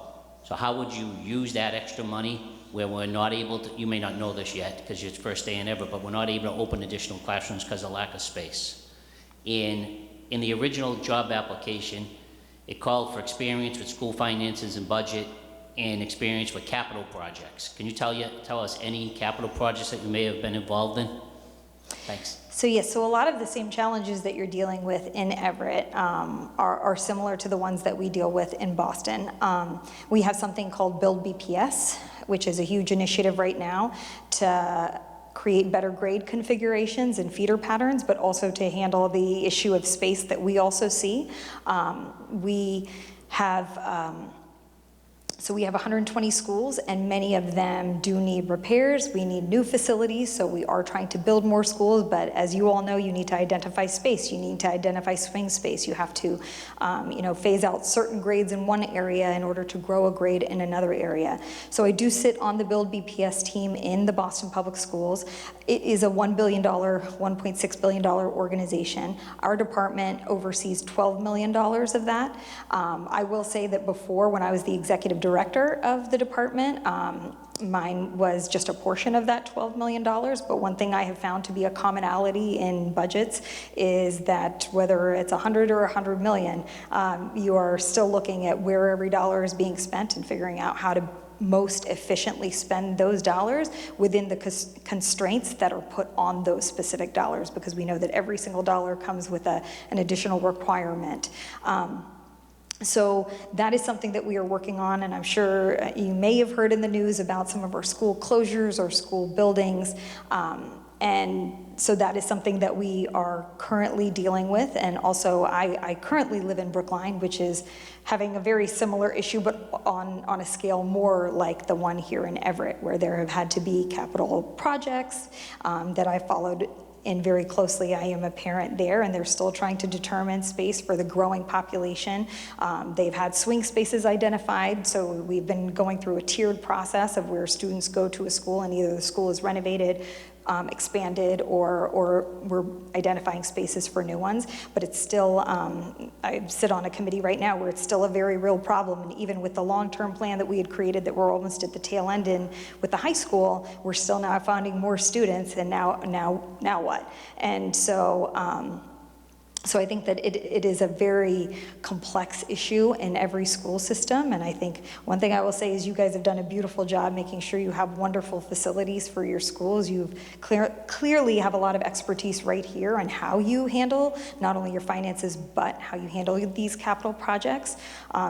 So how would you use that extra money where we're not able to, you may not know this yet because it's first day in Everett, but we're not able to open additional classrooms because of lack of space. In the original job application, it called for experience with school finances and budget and experience with capital projects. Can you tell us any capital projects that you may have been involved in? Thanks. So yes, so a lot of the same challenges that you're dealing with in Everett are similar to the ones that we deal with in Boston. We have something called Build BPS, which is a huge initiative right now to create better grade configurations and feeder patterns, but also to handle the issue of space that we also see. We have 120 schools, and many of them do need repairs. We need new facilities, so we are trying to build more schools, but as you all know, you need to identify space. You need to identify swing space. You have to, phase out certain grades in one area in order to grow a grade in another area. So I do sit on the Build BPS team in the Boston Public Schools. It is a $1 billion, $1.6 billion organization. Our department oversees $12 million of that. I will say that before, when I was the executive director of the department, mine was just a portion of that $12 million, but one thing I have found to be a commonality in budgets is that whether it's 100 or 100 million, you are still looking at where every dollar is being spent and figuring out how to most efficiently spend those dollars within the constraints that are put on those specific dollars, because we know that every single dollar comes with an additional requirement. So that is something that we are working on, and I'm sure you may have heard in the news about some of our school closures or school buildings. And so that is something that we are currently dealing with. And also I currently live in Brookline, which is having a very similar issue, but on a scale more like the one here in Everett, where there have had to be capital projects that I followed in very closely. I am a parent there, and they're still trying to determine space for the growing population. They've had swing spaces identified, so we've been going through a tiered process of where students go to a school, and either the school is renovated, expanded, or we're identifying spaces for new ones. But it's still, I sit on a committee right now where it's still a very real problem, and even with the long-term plan that we had created that we're almost at the tail end in with the high school, we're still now finding more students, and now what? And so, so I think that it is a very complex issue in every school system, and I think one thing I will say is you guys have done a beautiful job making sure you have wonderful facilities for your schools. You clearly have a lot of expertise right here on how you handle not only your finances, but how you handle these capital projects.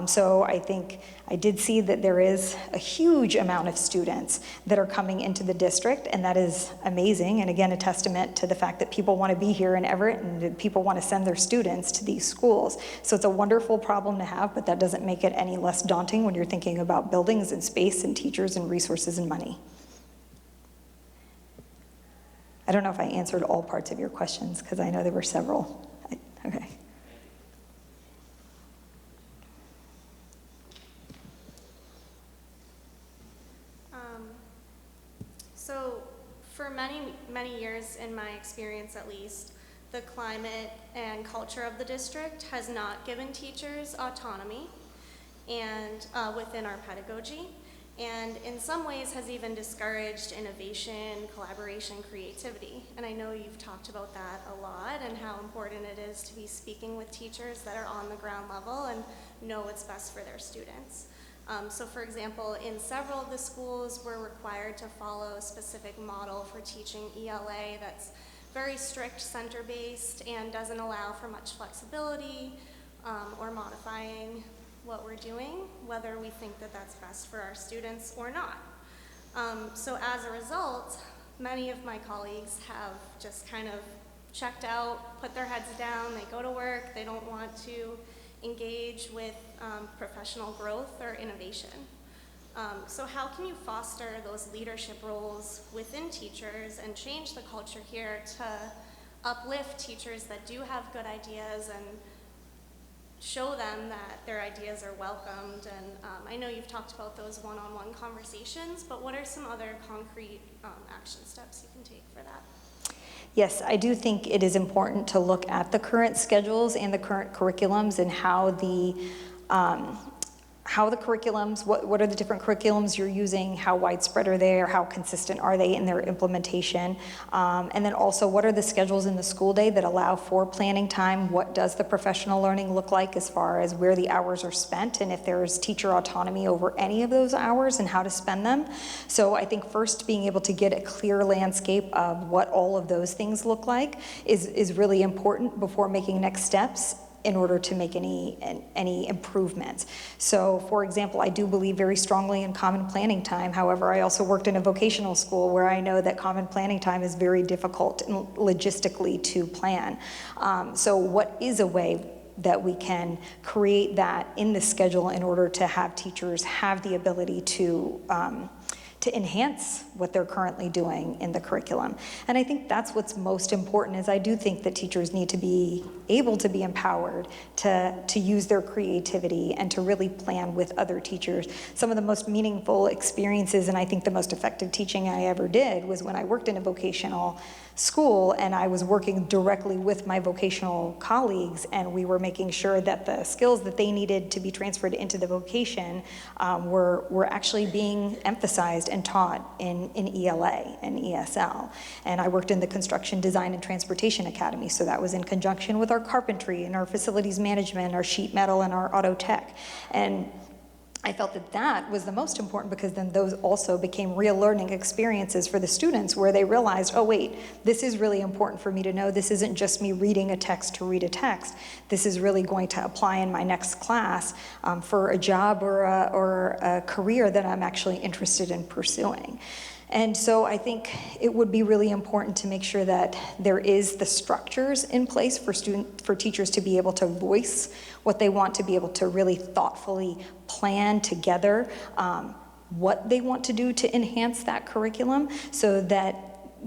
So I think I did see that there is a huge amount of students that are coming into the district, and that is amazing, and again, a testament to the fact that people want to be here in Everett and that people want to send their students to these schools. So it's a wonderful problem to have, but that doesn't make it any less daunting when you're thinking about buildings and space and teachers and resources and money. I don't know if I answered all parts of your questions, because I know there were several. Okay. So for many years, in my experience at least, the climate and culture of the district has not given teachers autonomy and within our pedagogy, and in some ways has even discouraged innovation, collaboration, creativity. And I know you've talked about that a lot and how important it is to be speaking with teachers that are on the ground level and know what's best for their students. So for example, in several of the schools, we're required to follow a specific model for teaching ELA that's very strict center-based and doesn't allow for much flexibility or modifying what we're doing, whether we think that that's best for our students or not. So as a result, many of my colleagues have just kind of checked out, put their heads down, they go to work, they don't want to engage with professional growth or innovation. So how can you foster those leadership roles within teachers and change the culture here to uplift teachers that do have good ideas and show them that their ideas are welcomed? And I know you've talked about those one-on-one conversations, but what are some other concrete action steps you can take for that? Yes, I do think it is important to look at the current schedules and the current curriculums and how the how the curriculums, what are the different curriculums you're using, how widespread are they, or how consistent are they in their implementation, and then also what are the schedules in the school day that allow for planning time, what does the professional learning look like as far as where the hours are spent, and if there's teacher autonomy over any of those hours and how to spend them. So I think first being able to get a clear landscape of what all of those things look like is really important before making next steps in order to make any improvements. So, for example, I do believe very strongly in common planning time. However, I also worked in a vocational school where I know that common planning time is very difficult logistically to plan. So what is a way that we can create that in the schedule in order to have teachers have the ability to enhance what they're currently doing in the curriculum? And I think that's what's most important, is I do think that teachers need to be able to be empowered to use their creativity and to really plan with other teachers. Some of the most meaningful experiences and I think the most effective teaching I ever did was when I worked in a vocational school and I was working directly with my vocational colleagues, and we were making sure that the skills that they needed to be transferred into the vocation were actually being emphasized and taught in ELA and ESL. And I worked in the Construction Design and Transportation Academy, so that was in conjunction with our carpentry and our facilities management, our sheet metal, and our auto tech. And I felt that that was the most important, because then those also became real learning experiences for the students where they realized, oh wait, this is really important for me to know. This isn't just me reading a text to read a text. This is really going to apply in my next class for a job or a career that I'm actually interested in pursuing. And so I think it would be really important to make sure that there is the structures in place for teachers to be able to voice what they want, to be able to really thoughtfully plan together what they want to do to enhance that curriculum, so that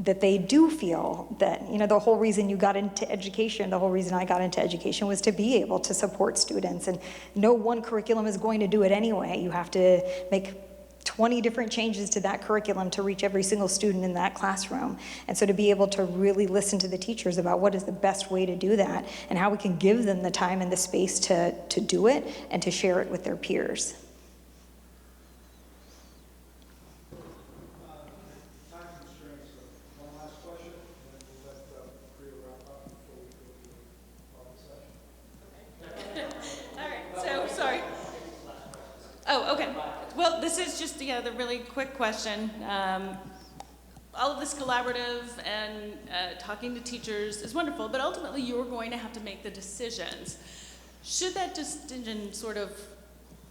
they do feel that, you know, the whole reason you got into education, the whole reason I got into education was to be able to support students, and no one curriculum is going to do it anyway. You have to make 20 different changes to that curriculum to reach every single student in that classroom. And so to be able to really listen to the teachers about what is the best way to do that and how we can give them the time and the space to do it and to share it with their peers. Time constraints. One last question, and then we'll let Priya wrap up before we go to the public session. All right, so, sorry. Oh, okay. Well, this is just, the really quick question. All of this collaborative and talking to teachers is wonderful, but ultimately you're going to have to make the decisions. Should that decision sort of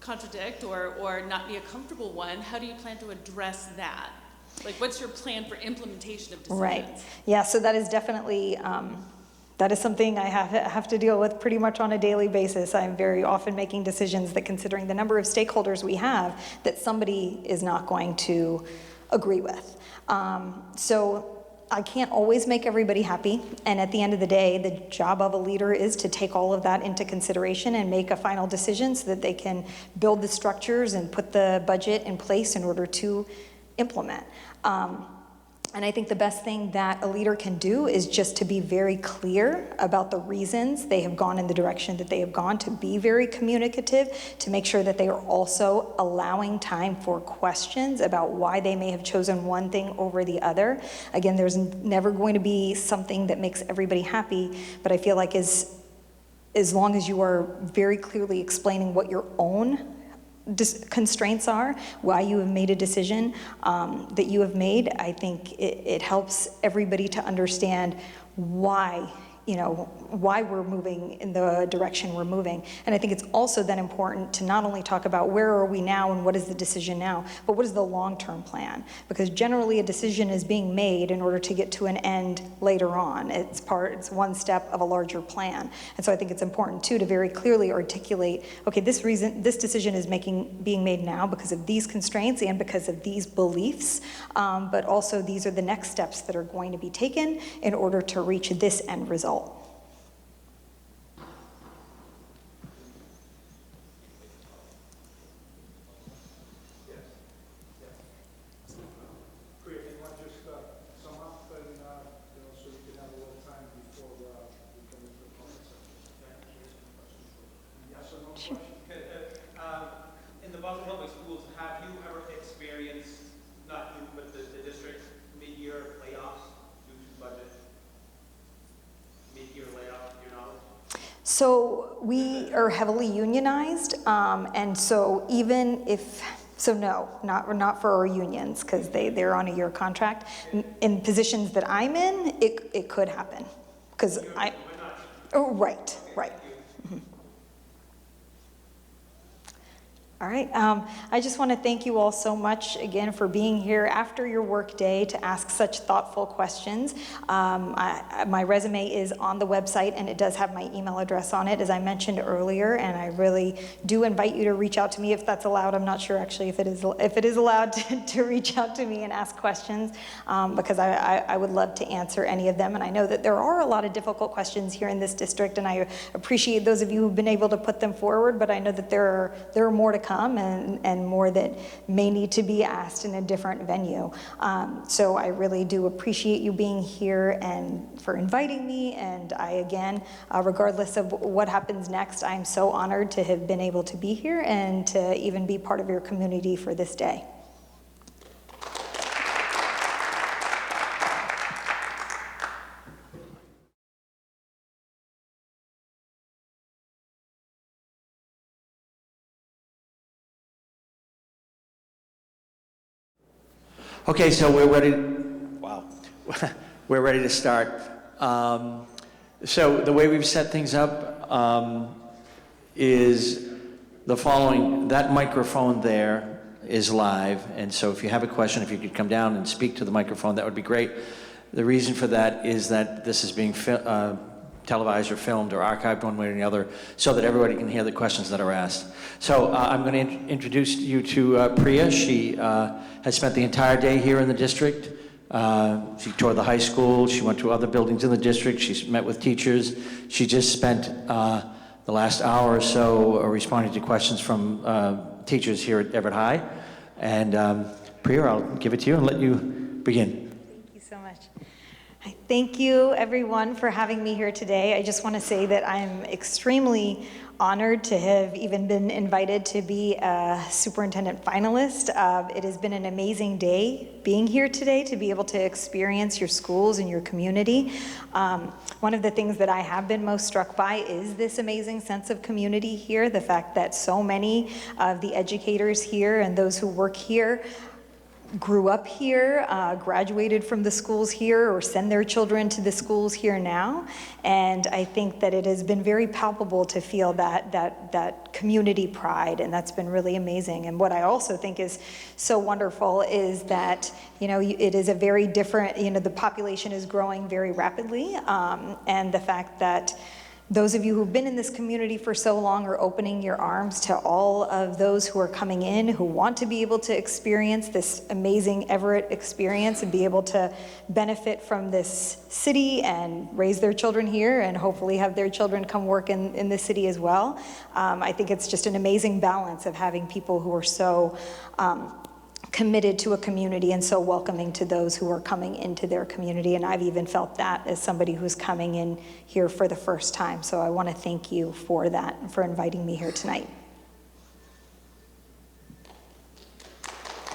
contradict or not be a comfortable one, how do you plan to address that? Like, what's your plan for implementation of decisions? Right. Yeah, so that is definitely, that is something I have to deal with pretty much on a daily basis. I'm very often making decisions that, considering the number of stakeholders we have, that somebody is not going to agree with. So I can't always make everybody happy, and at the end of the day, the job of a leader is to take all of that into consideration and make a final decision so that they can build the structures and put the budget in place in order to implement. And I think the best thing that a leader can do is just to be very clear about the reasons they have gone in the direction that they have gone, to be very communicative, to make sure that they are also allowing time for questions about why they may have chosen one thing over the other. Again, there's never going to be something that makes everybody happy, but I feel like as long as you are very clearly explaining what your own constraints are, why you have made a decision that you have made, I think it helps everybody to understand why, why we're moving in the direction we're moving. And I think it's also then important to not only talk about where are we now and what is the decision now, but what is the long-term plan? Because generally a decision is being made in order to get to an end later on. It's one step of a larger plan. And so I think it's important too to very clearly articulate, okay, this decision is being made now because of these constraints and because of these beliefs, but also these are the next steps that are going to be taken in order to reach this end result. Priya, if you want to just sum up, and so we can have a little time before we come into the public session. Yes or no question? schools, have you ever experienced, not you, but the district, mid-year layoffs due to budget? Mid-year layoff, to your knowledge? So we are heavily unionized, and so even if, so no, not for our unions, because they're on a year contract. In positions that I'm in, it could happen, because oh, right. All right, I just want to thank you all so much again for being here after your work day to ask such thoughtful questions. My resume is on the website and it does have my email address on it, as I mentioned earlier, and I really do invite you to reach out to me if that's allowed. I'm not sure actually if it is allowed to reach out to me and ask questions, because I would love to answer any of them. And I know that there are a lot of difficult questions here in this district, and I appreciate those of you who've been able to put them forward, but I know that there are more to come. And more that may need to be asked in a different venue. So I really do appreciate you being here and for inviting me. And I, again, regardless of what happens next, I'm so honored to have been able to be here and to even be part of your community for this day. Okay, so we're ready. Wow, we're ready to start. So the way we've set things up is the following. That microphone there is live, and so if you have a question, if you could come down and speak to the microphone, that would be great. The reason for that is that this is being televised or filmed or archived one way or the other, so that everybody can hear the questions that are asked. So I'm going to introduce you to Priya. She has spent the entire day here in the district. She toured the high school. She went to other buildings in the district. She's met with teachers. She just spent the last hour or so responding to questions from teachers here at Everett High. And Priya, I'll give it to you and let you begin. Thank you so much. Thank you, everyone, for having me here today. I just want to say that I'm extremely honored to have even been invited to be a superintendent finalist. It has been an amazing day being here today to be able to experience your schools and your community. One of the things that I have been most struck by is this amazing sense of community here, the fact that so many of the educators here and those who work here grew up here, graduated from the schools here, or send their children to the schools here now. And I think that it has been very palpable to feel that community pride, and that's been really amazing. And what I also think is so wonderful is that, it is a very different, the population is growing very rapidly, and the fact that those of you who've been in this community for so long are opening your arms to all of those who are coming in, who want to be able to experience this amazing Everett experience and be able to benefit from this city and raise their children here and hopefully have their children come work in the city as well. I think it's just an amazing balance of having people who are so committed to a community and so welcoming to those who are coming into their community. And I've even felt that as somebody who's coming in here for the first time. So I want to thank you for that and for inviting me here tonight.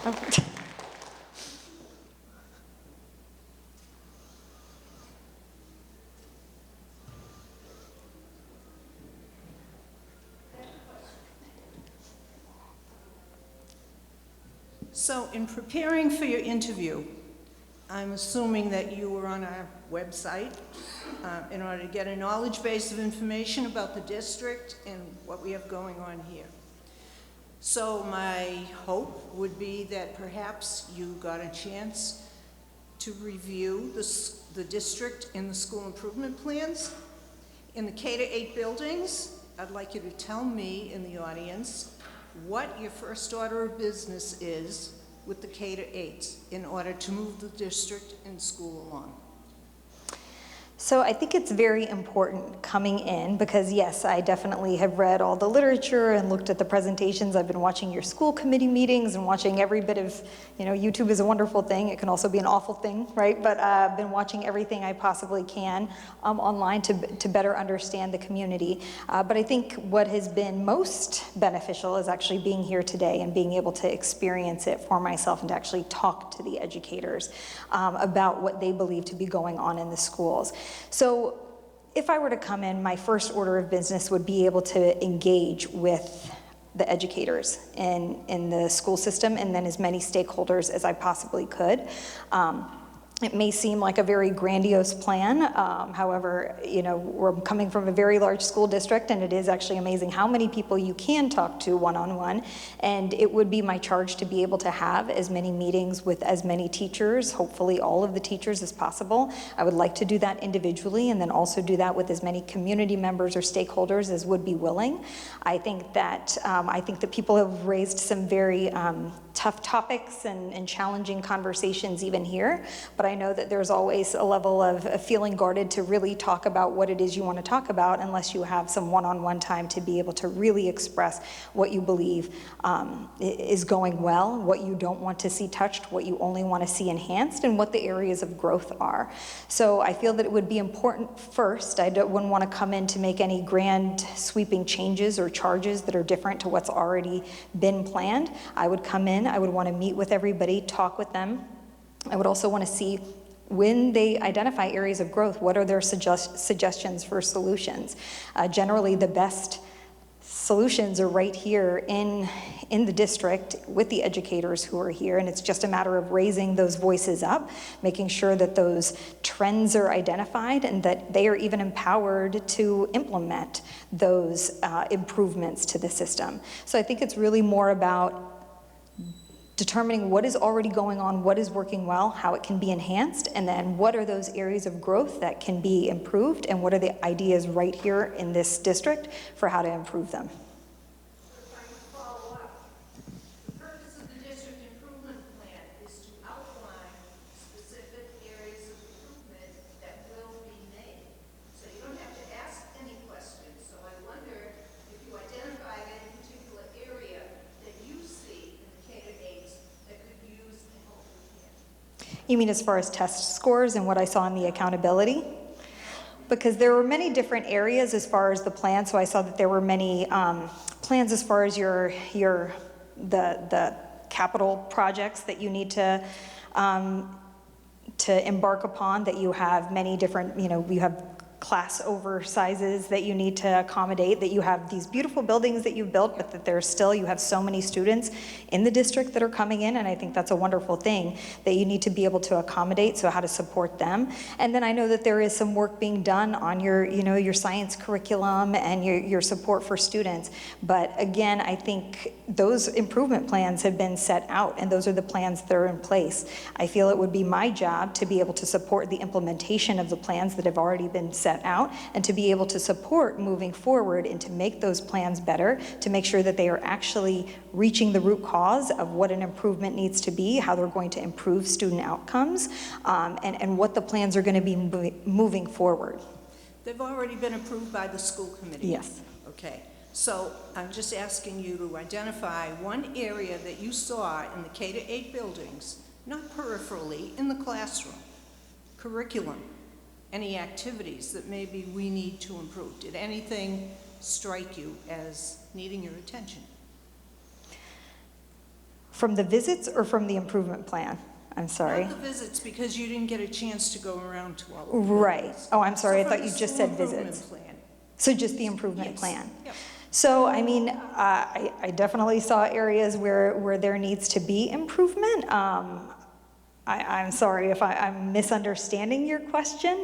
Oh. So in preparing for your interview, I'm assuming that you were on our website in order to get a knowledge base of information about the district and what we have going on here. So my hope would be that perhaps you got a chance to review the district and the school improvement plans. In the K-8 buildings, I'd like you to tell me in the audience what your first order of business is with the K-8s in order to move the district and school along. So I think it's very important coming in because yes, I definitely have read all the literature and looked at the presentations. I've been watching your school committee meetings and watching every bit of, YouTube is a wonderful thing. It can also be an awful thing, right? But I've been watching everything I possibly can online to better understand the community. But I think what has been most beneficial is actually being here today and being able to experience it for myself and to actually talk to the educators about what they believe to be going on in the schools. So if I were to come in, my first order of business would be able to engage with the educators in the school system and then as many stakeholders as I possibly could. It may seem like a very grandiose plan. However, we're coming from a very large school district, and it is actually amazing how many people you can talk to one-on-one. And it would be my charge to be able to have as many meetings with as many teachers, hopefully all of the teachers as possible. I would like to do that individually and then also do that with as many community members or stakeholders as would be willing. I think that people have raised some very tough topics and challenging conversations even here, but I know that there's always a level of feeling guarded to really talk about what it is you want to talk about unless you have some one-on-one time to be able to really express what you believe is going well, what you don't want to see touched, what you only want to see enhanced, and what the areas of growth are. So I feel that it would be important first, wouldn't want to come in to make any grand sweeping changes or charges that are different to what's already been planned. I would come in, I would want to meet with everybody, talk with them. I would also want to see when they identify areas of growth, what are their suggestions for solutions? Generally, the best solutions are right here in the district with the educators who are here, and it's just a matter of raising those voices up, making sure that those trends are identified and that they are even empowered to implement those improvements to the system. So I think it's really more about determining what is already going on, what is working well, how it can be enhanced, and then what are those areas of growth that can be improved, and what are the ideas right here in this district for how to improve them. If I can follow up, the purpose of the district improvement plan is to outline specific areas of improvement that will be made. So you don't have to ask any questions. So I wonder if you identify any particular area that you see in the K-8 that could use the help we can. You mean as far as test scores and what I saw in the accountability? Because there were many different areas as far as the plan, so I saw that there were many plans as far as the capital projects that you need to embark upon, that you have many different, you have class oversizes that you need to accommodate, that you have these beautiful buildings that you've built, but that you have so many students in the district that are coming in, and I think that's a wonderful thing that you need to be able to accommodate, so how to support them. And then I know that there is some work being done on your science curriculum and your support for students. But again, I think those improvement plans have been set out, and those are the plans that are in place. I feel it would be my job to be able to support the implementation of the plans that have already been set out, and to be able to support moving forward and to make those plans better, to make sure that they are actually reaching the root cause of what an improvement needs to be, how they're going to improve student outcomes, and what the plans are going to be moving forward. They've already been approved by the school committee? Yes. Okay. So I'm just asking you to identify one area that you saw in the K-8 buildings, not peripherally, in the classroom, curriculum, any activities that maybe we need to improve. Did anything strike you as needing your attention? From the visits or from the improvement plan? I'm sorry. Not the visits, because you didn't get a chance to go around to all of them. Right. Oh, I'm sorry. So I thought you just said visits. Plan. So just the improvement Yes. plan. Yep. So, I mean, I definitely saw areas where there needs to be improvement. I'm sorry if I'm misunderstanding your question.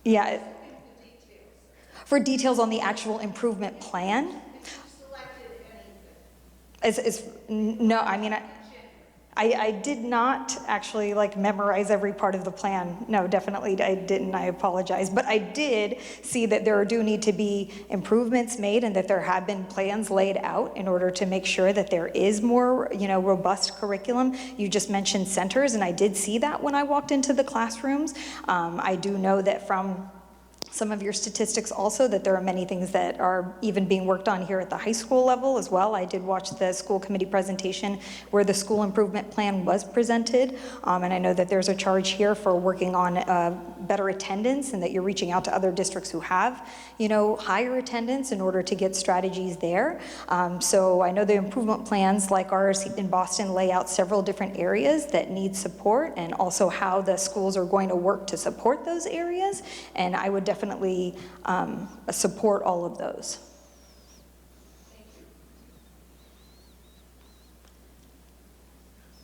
Yeah. For details on the actual improvement plan? No, I mean, I did not actually like memorize every part of the plan. No, definitely I didn't, I apologize. But I did see that there do need to be improvements made and that there have been plans laid out in order to make sure that there is more, robust curriculum. You just mentioned centers, and I did see that when I walked into the classrooms. I do know that from some of your statistics also that there are many things that are even being worked on here at the high school level as well. I did watch the school committee presentation where the school improvement plan was presented, and I know that there's a charge here for working on better attendance and that you're reaching out to other districts who have, higher attendance in order to get strategies there. So I know the improvement plans like ours in Boston lay out several different areas that need support and also how the schools are going to work to support those areas, and I would definitely support all of those.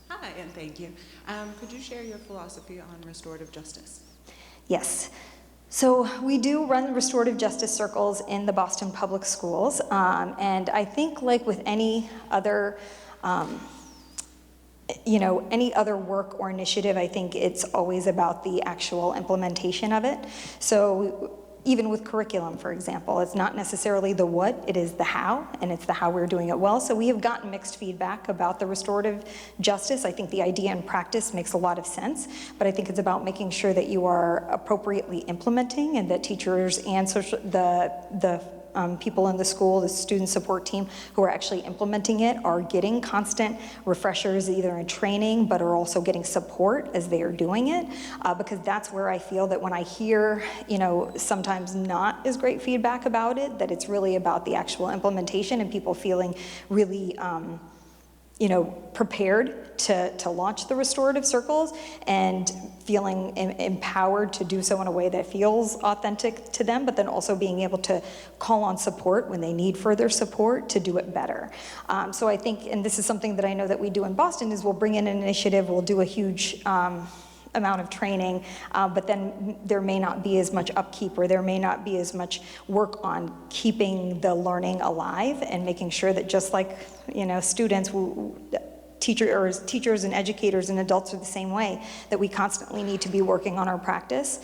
Hi, and thank you. Could you share your philosophy on restorative justice? Yes. So we do run restorative justice circles in the Boston Public Schools, and I think like with any other any other work or initiative, I think it's always about the actual implementation of it. So even with curriculum, for example, it's not necessarily the what, it is the how, and it's the how we're doing it well. So we have gotten mixed feedback about the restorative justice. I think the idea and practice makes a lot of sense, but I think it's about making sure that you are appropriately implementing and that teachers and the people in the school, the student support team who are actually implementing it are getting constant refreshers either in training, but are also getting support as they are doing it. Because that's where I feel that when I hear, sometimes not as great feedback about it, that it's really about the actual implementation and people feeling really, prepared to launch the restorative circles and feeling empowered to do so in a way that feels authentic to them, but then also being able to call on support when they need further support to do it better. So I think, and this is something that I know that we do in Boston, is we'll bring in an initiative, we'll do a huge amount of training, but then there may not be as much upkeep or there may not be as much work on keeping the learning alive and making sure that just like, students, teachers and educators and adults are the same way, that we constantly need to be working on our practice,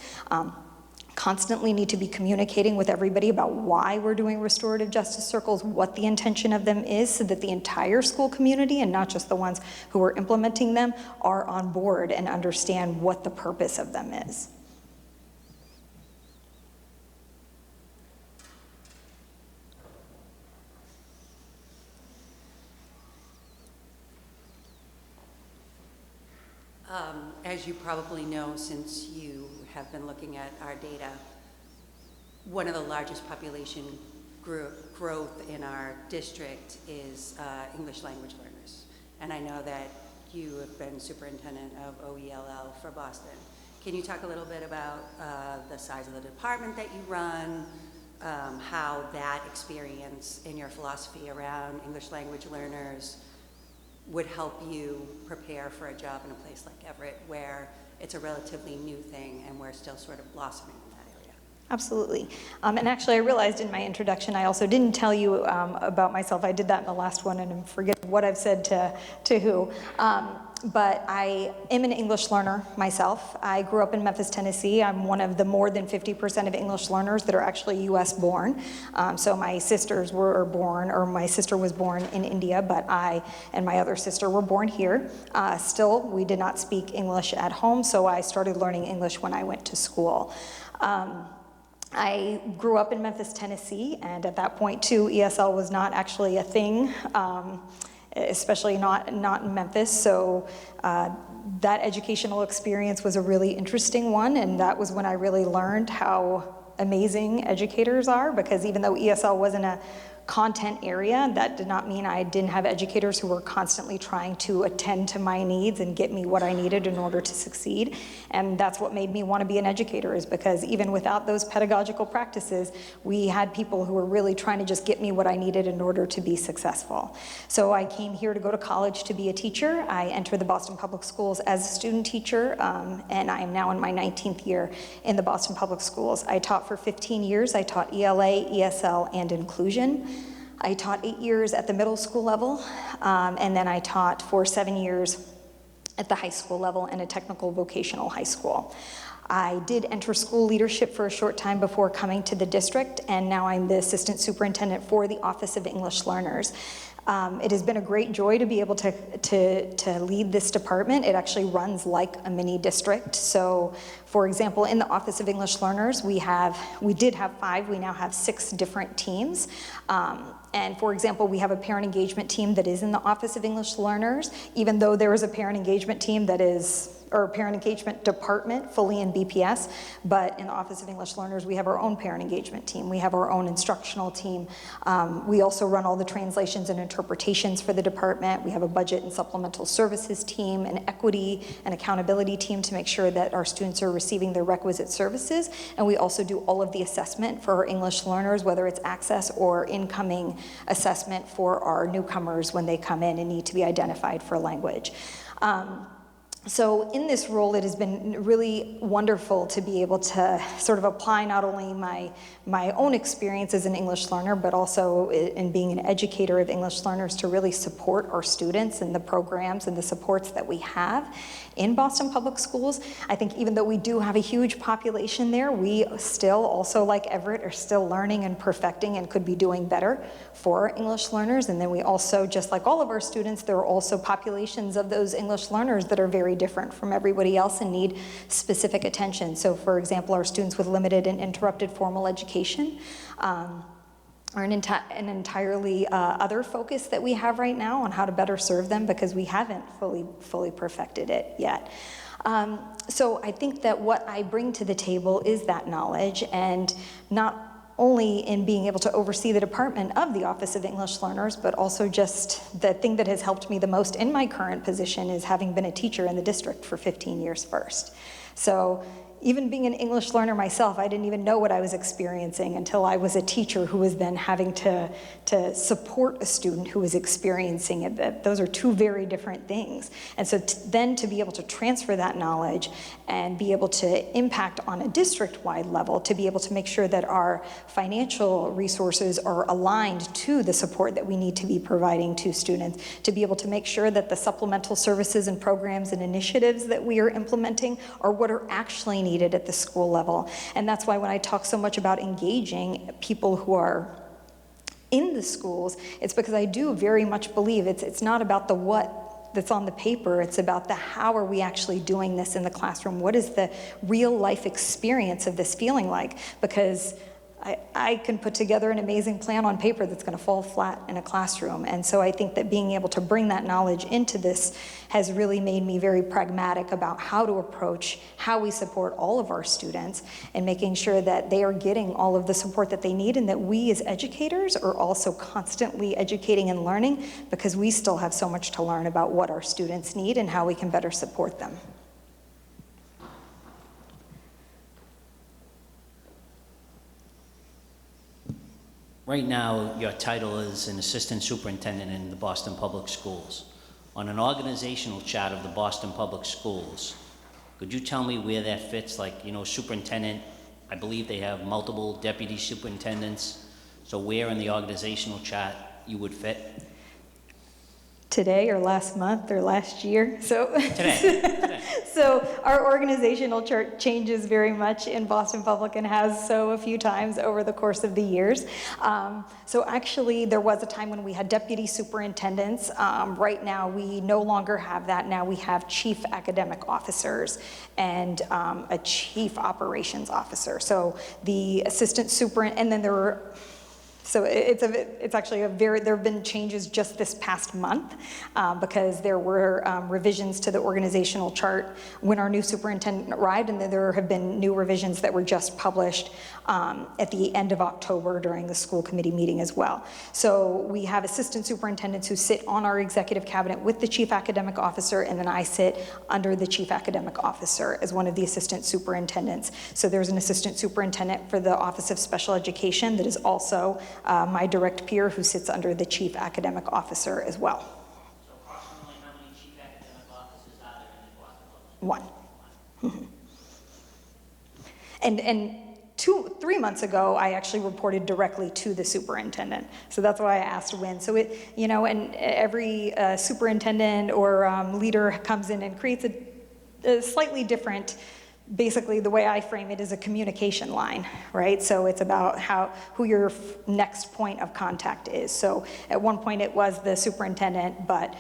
constantly need to be communicating with everybody about why we're doing restorative justice circles, what the intention of them is, so that the entire school community and not just the ones who are implementing them are on board and understand what the purpose of them is. As you probably know, since you have been looking at our data, one of the largest population growth in our district is English language learners. And I know that you have been superintendent of OELL for Boston. Can you talk a little bit about the size of the department that you run, how that experience in your philosophy around English language learners would help you prepare for a job in a place like Everett where it's a relatively new thing and we're still sort of blossoming in that area? Absolutely. And actually I realized in my introduction I also didn't tell you about myself. I did that in the last one and I'm forgetting what I've said to who. But I am an English learner myself. I grew up in Memphis, Tennessee. I'm one of the more than 50% of English learners that are actually US born. So my sisters were born, or my sister was born in India, but I and my other sister were born here. Still, we did not speak English at home, so I started learning English when I went to school. I grew up in Memphis, Tennessee, and at that point too, ESL was not actually a thing. Especially not in Memphis, so that educational experience was a really interesting one, and that was when I really learned how amazing educators are, because even though ESL wasn't a content area, that did not mean I didn't have educators who were constantly trying to attend to my needs and get me what I needed in order to succeed. And that's what made me want to be an educator, is because even without those pedagogical practices, we had people who were really trying to just get me what I needed in order to be successful. So I came here to go to college to be a teacher. I entered the Boston Public Schools as a student teacher, and I am now in my 19th year in the Boston Public Schools. I taught for 15 years. I taught ELA, ESL, and inclusion. I taught 8 years at the middle school level, and then I taught for 7 years at the high school level and a technical vocational high school. I did enter school leadership for a short time before coming to the district, and now I'm the assistant superintendent for the Office of English Learners. It has been a great joy to be able to lead this department. It actually runs like a mini district. So, for example, in the Office of English Learners, we did have 5, we now have 6 different teams. And for example, we have a parent engagement team that is in the Office of English Learners, even though there is a parent engagement team that is, or a parent engagement department fully in BPS, but in the Office of English Learners, we have our own parent engagement team. We have our own instructional team. We also run all the translations and interpretations for the department. We have a budget and supplemental services team, an equity and accountability team to make sure that our students are receiving their requisite services. And we also do all of the assessment for our English learners, whether it's access or incoming assessment for our newcomers when they come in and need to be identified for language. So in this role, it has been really wonderful to be able to sort of apply not only my own experience as an English learner, but also in being an educator of English learners to really support our students and the programs and the supports that we have in Boston Public Schools. I think even though we do have a huge population there, we still also, like Everett, are still learning and perfecting and could be doing better for our English learners. And then we also, just like all of our students, there are also populations of those English learners that are very different from everybody else and need specific attention. So for example, our students with limited and interrupted formal education are an entirely other focus that we have right now on how to better serve them, because we haven't fully perfected it yet. So I think that what I bring to the table is that knowledge, and not only in being able to oversee the department of the Office of English Learners, but also just the thing that has helped me the most in my current position is having been a teacher in the district for 15 years first. So even being an English learner myself, I didn't even know what I was experiencing until I was a teacher who was then having to support a student who was experiencing it. Those are two very different things. And so then to be able to transfer that knowledge and be able to impact on a district-wide level, to be able to make sure that our financial resources are aligned to the support that we need to be providing to students, to be able to make sure that the supplemental services and programs and initiatives that we are implementing are what are actually needed at the school level. And that's why when I talk so much about engaging people who are in the schools, it's because I do very much believe it's not about the what that's on the paper, it's about the how are we actually doing this in the classroom? What is the real life experience of this feeling like? Because I can put together an amazing plan on paper that's going to fall flat in a classroom. And so I think that being able to bring that knowledge into this has really made me very pragmatic about how to approach how we support all of our students and making sure that they are getting all of the support that they need, and that we as educators are also constantly educating and learning, because we still have so much to learn about what our students need and how we can better support them. Right now, your title is an assistant superintendent in the Boston Public Schools. On an organizational chart of the Boston Public Schools, could you tell me where that fits? Like, you know, superintendent, I believe they have multiple deputy superintendents. So where in the organizational chart you would fit? Today or last month or last year. So Today. So our organizational chart changes very much in Boston Public, and has so a few times over the course of the years. So actually there was a time when we had deputy superintendents. Right now we no longer have that. Now we have chief academic officers and a chief operations officer. So the assistant superintendent, and then there were, so it's actually there have been changes just this past month because there were revisions to the organizational chart when our new superintendent arrived, and then there have been new revisions that were just published at the end of October during the school committee meeting as well. So we have assistant superintendents who sit on our executive cabinet with the chief academic officer, and then I sit under the chief academic officer as one of the assistant superintendents. So there's an assistant superintendent for the Office of Special Education that is also my direct peer, who sits under the chief academic officer as well. So approximately how many chief academic officers are there in the Boston Public Schools? One. And 3 months ago, I actually reported directly to the superintendent. So that's why I asked when. So and every superintendent or leader comes in and creates a slightly different. Basically, the way I frame it is a communication line, right? So it's about who your next point of contact is. So at one point it was the superintendent, but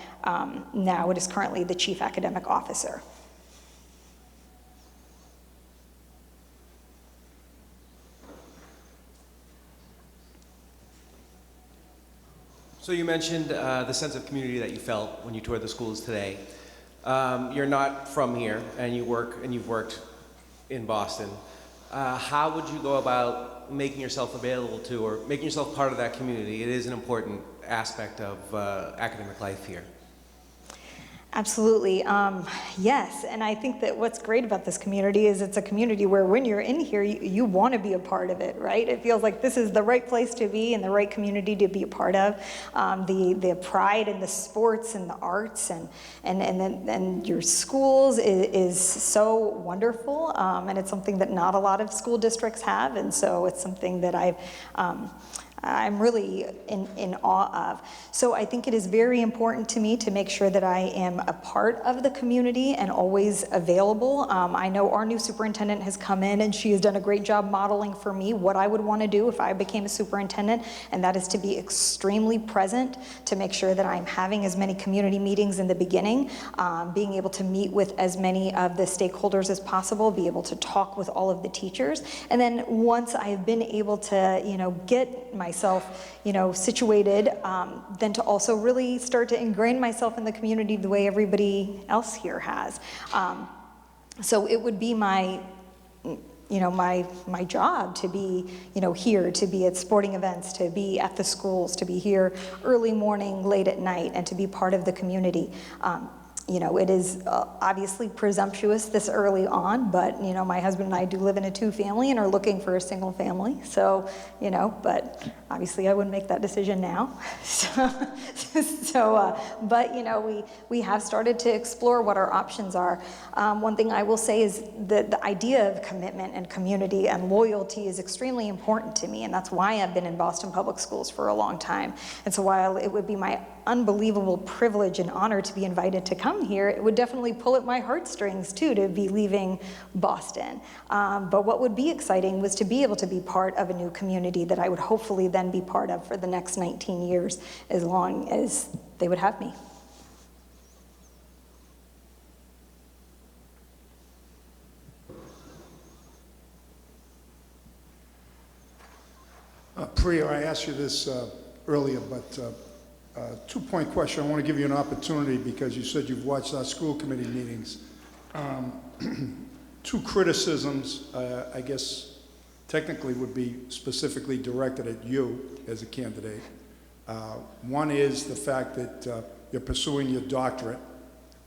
now it is currently the chief academic officer. So you mentioned the sense of community that you felt when you toured the schools today. You're not from here, and you've worked in Boston. How would you go about making yourself available to, or making yourself part of that community? It is an important aspect of academic life here. Absolutely, yes, and I think that what's great about this community is it's a community where when you're in here, you want to be a part of it, right? It feels like this is the right place to be and the right community to be a part of. The pride in the sports and the arts and your schools is so wonderful, and it's something that not a lot of school districts have, and so it's something that I'm really in awe of. So I think it is very important to me to make sure that I am a part of the community and always available. I know our new superintendent has come in and she has done a great job modeling for me what I would want to do if I became a superintendent, and that is to be extremely present, to make sure that I'm having as many community meetings in the beginning, being able to meet with as many of the stakeholders as possible, be able to talk with all of the teachers, and then once I've been able to, get myself, situated, then to also really start to ingrain myself in the community the way everybody else here has. So it would be my job to be, here, to be at sporting events, to be at the schools, to be here early morning, late at night, and to be part of the community. It is obviously presumptuous this early on, but, my husband and I do live in a 2-family and are looking for a single family. So, but obviously I wouldn't make that decision now. But, we have started to explore what our options are. One thing I will say is that the idea of commitment and community and loyalty is extremely important to me, and that's why I've been in Boston Public Schools for a long time. And so while it would be my unbelievable privilege and honor to be invited to come here, it would definitely pull at my heartstrings too to be leaving Boston. But what would be exciting was to be able to be part of a new community that I would hopefully then be part of for the next 19 years, as long as they would have me. Priya, I asked you this earlier, but two-point question. I want to give you an opportunity because you said you've watched our school committee meetings. 2 criticisms, I guess, technically would be specifically directed at you as a candidate. One is the fact that you're pursuing your doctorate,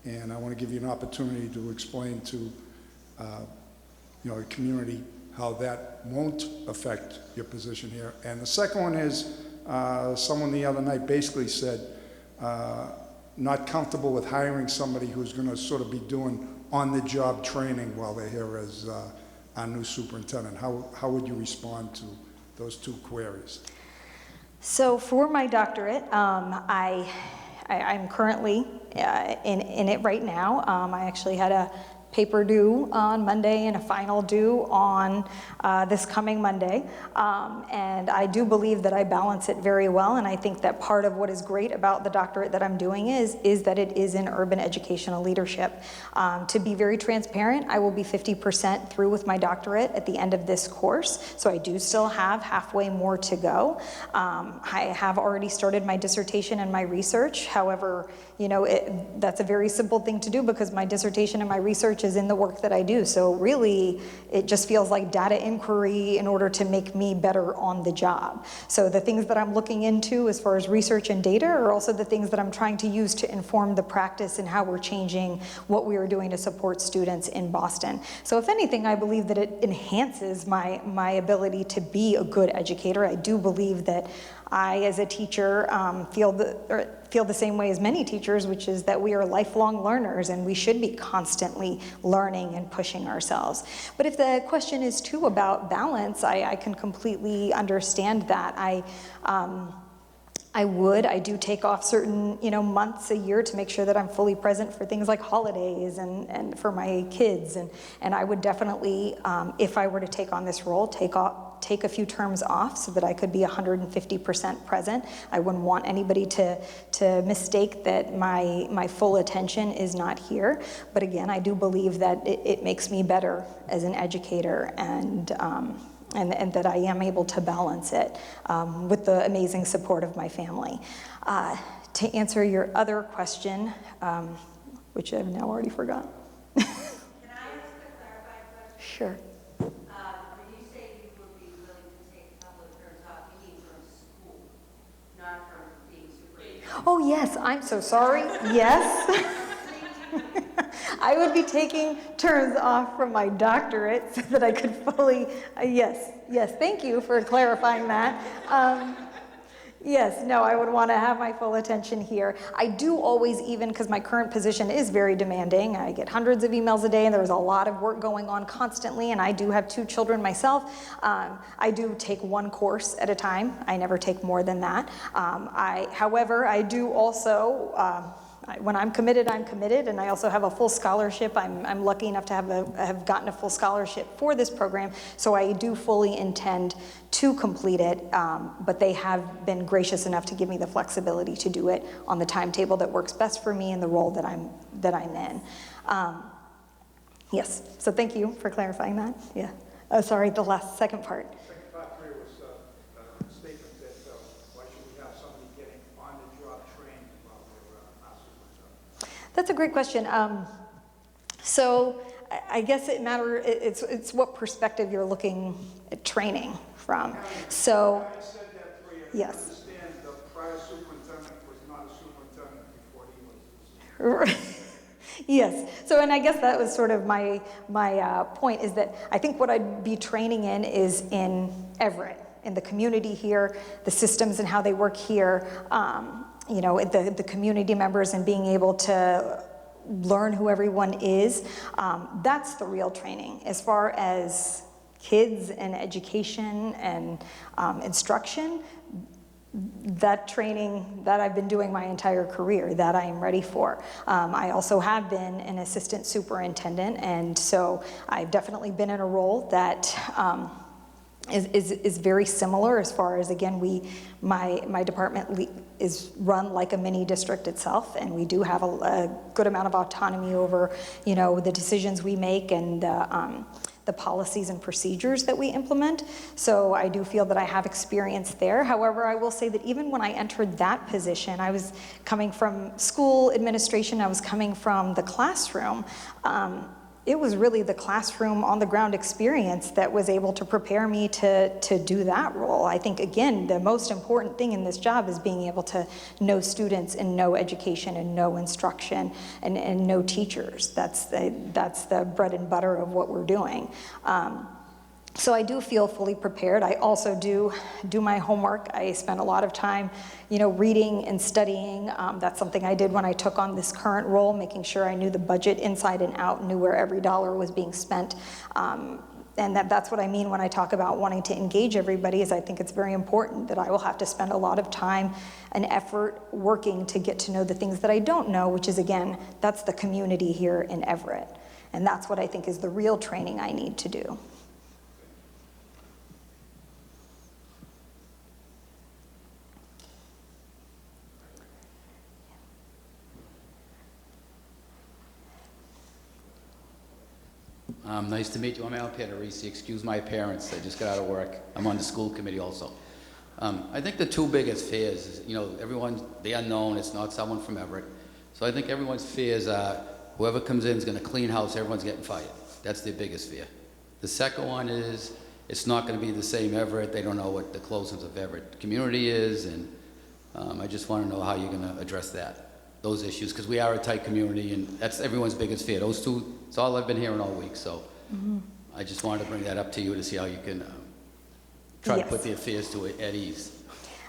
and I want to give you an opportunity to explain to the community how that won't affect your position here. And the second one is someone the other night basically said not comfortable with hiring somebody who's going to sort of be doing on-the-job training while they're here as our new superintendent. How would you respond to those 2 queries? So for my doctorate, I'm currently in it right now. I actually had a paper due on Monday and a final due on this coming Monday. And I do believe that I balance it very well, and I think that part of what is great about the doctorate that I'm doing is that it is in urban educational leadership. To be very transparent, I will be 50% through with my doctorate at the end of this course, so I do still have halfway more to go. I have already started my dissertation and my research. However, that's a very simple thing to do because my dissertation and my research is in the work that I do. So really, it just feels like data inquiry in order to make me better on the job. So the things that I'm looking into as far as research and data are also the things that I'm trying to use to inform the practice and how we're changing what we are doing to support students in Boston. So if anything, I believe that it enhances my ability to be a good educator. I do believe that I, as a teacher, feel the same way as many teachers, which is that we are lifelong learners and we should be constantly learning and pushing ourselves. But if the question is too about balance, I can completely understand that. I do take off certain, months a year to make sure that I'm fully present for things like holidays and for my kids. And I would definitely, if I were to take on this role, take a few terms off so that I could be 150% present. I wouldn't want anybody to mistake that my full attention is not here. But again, I do believe that it makes me better as an educator, and that I am able to balance it with the amazing support of my family. To answer your other question, which I've now already forgotten. Can I ask a clarifying question? Sure. When you say you would be willing to take a couple of terms off, you mean from school, not from being superintendent? Oh, yes, I'm so sorry. Yes. I would be taking terms off from my doctorate so that I could fully, yes, thank you for clarifying that. Yes, no, I would want to have my full attention here. I do always, even because my current position is very demanding, I get hundreds of emails a day and there's a lot of work going on constantly, and I do have 2 children myself. I do take 1 course at a time. I never take more than that. However, I do also, when I'm committed, and I also have a full scholarship. I'm lucky enough to have gotten a full scholarship for this program, so I do fully intend to complete it, but they have been gracious enough to give me the flexibility to do it on the timetable that works best for me and the role that I'm in. Yes, so thank you for clarifying that. Yeah. Oh, sorry, the second part. Second part, Priya, was a statement that why should we have somebody getting on-the-job training while they're not superintendent? That's a great question. So I guess it's what perspective you're looking at training from. So, Having said that, Priya, yes. understand the prior superintendent was not a superintendent before he was. Yes. So, and I guess that was sort of my point, is that I think what I'd be training in is in Everett, in the community here, the systems and how they work here, the community members and being able to learn who everyone is. That's the real training. As far as kids and education and instruction, that training that I've been doing my entire career, that I am ready for. I also have been an assistant superintendent, and so I've definitely been in a role that is very similar as far as, again, my department is run like a mini district itself, and we do have a good amount of autonomy over, the decisions we make and the policies and procedures that we implement. So I do feel that I have experience there. However, I will say that even when I entered that position, I was coming from school administration, I was coming from the classroom. It was really the classroom on the ground experience that was able to prepare me to do that role. I think, again, the most important thing in this job is being able to know students and know education and know instruction and know teachers. That's the bread and butter of what we're doing. So I do feel fully prepared. I also do my homework. I spend a lot of time, reading and studying. That's something I did when I took on this current role, making sure I knew the budget inside and out, knew where every dollar was being spent. And that's what I mean when I talk about wanting to engage everybody, is I think it's very important that I will have to spend a lot of time and effort working to get to know the things that I don't know, which is, again, that's the community here in Everett. And that's what I think is the real training I need to do. Nice to meet you. I'm Al Paterisi. Excuse my appearance. I just got out of work. I'm on the school committee also. I think the 2 biggest fears is, everyone, the unknown, it's not someone from Everett. So I think everyone's fears are whoever comes in is going to clean house, everyone's getting fired. That's their biggest fear. The second one is it's not going to be the same Everett. They don't know what the closeness of Everett community is, and I just want to know how you're going to address those issues, because we are a tight community, and that's everyone's biggest fear. Those 2, it's all I've been hearing all week, so I just wanted to bring that up to you to see how you can try to put their fears at ease.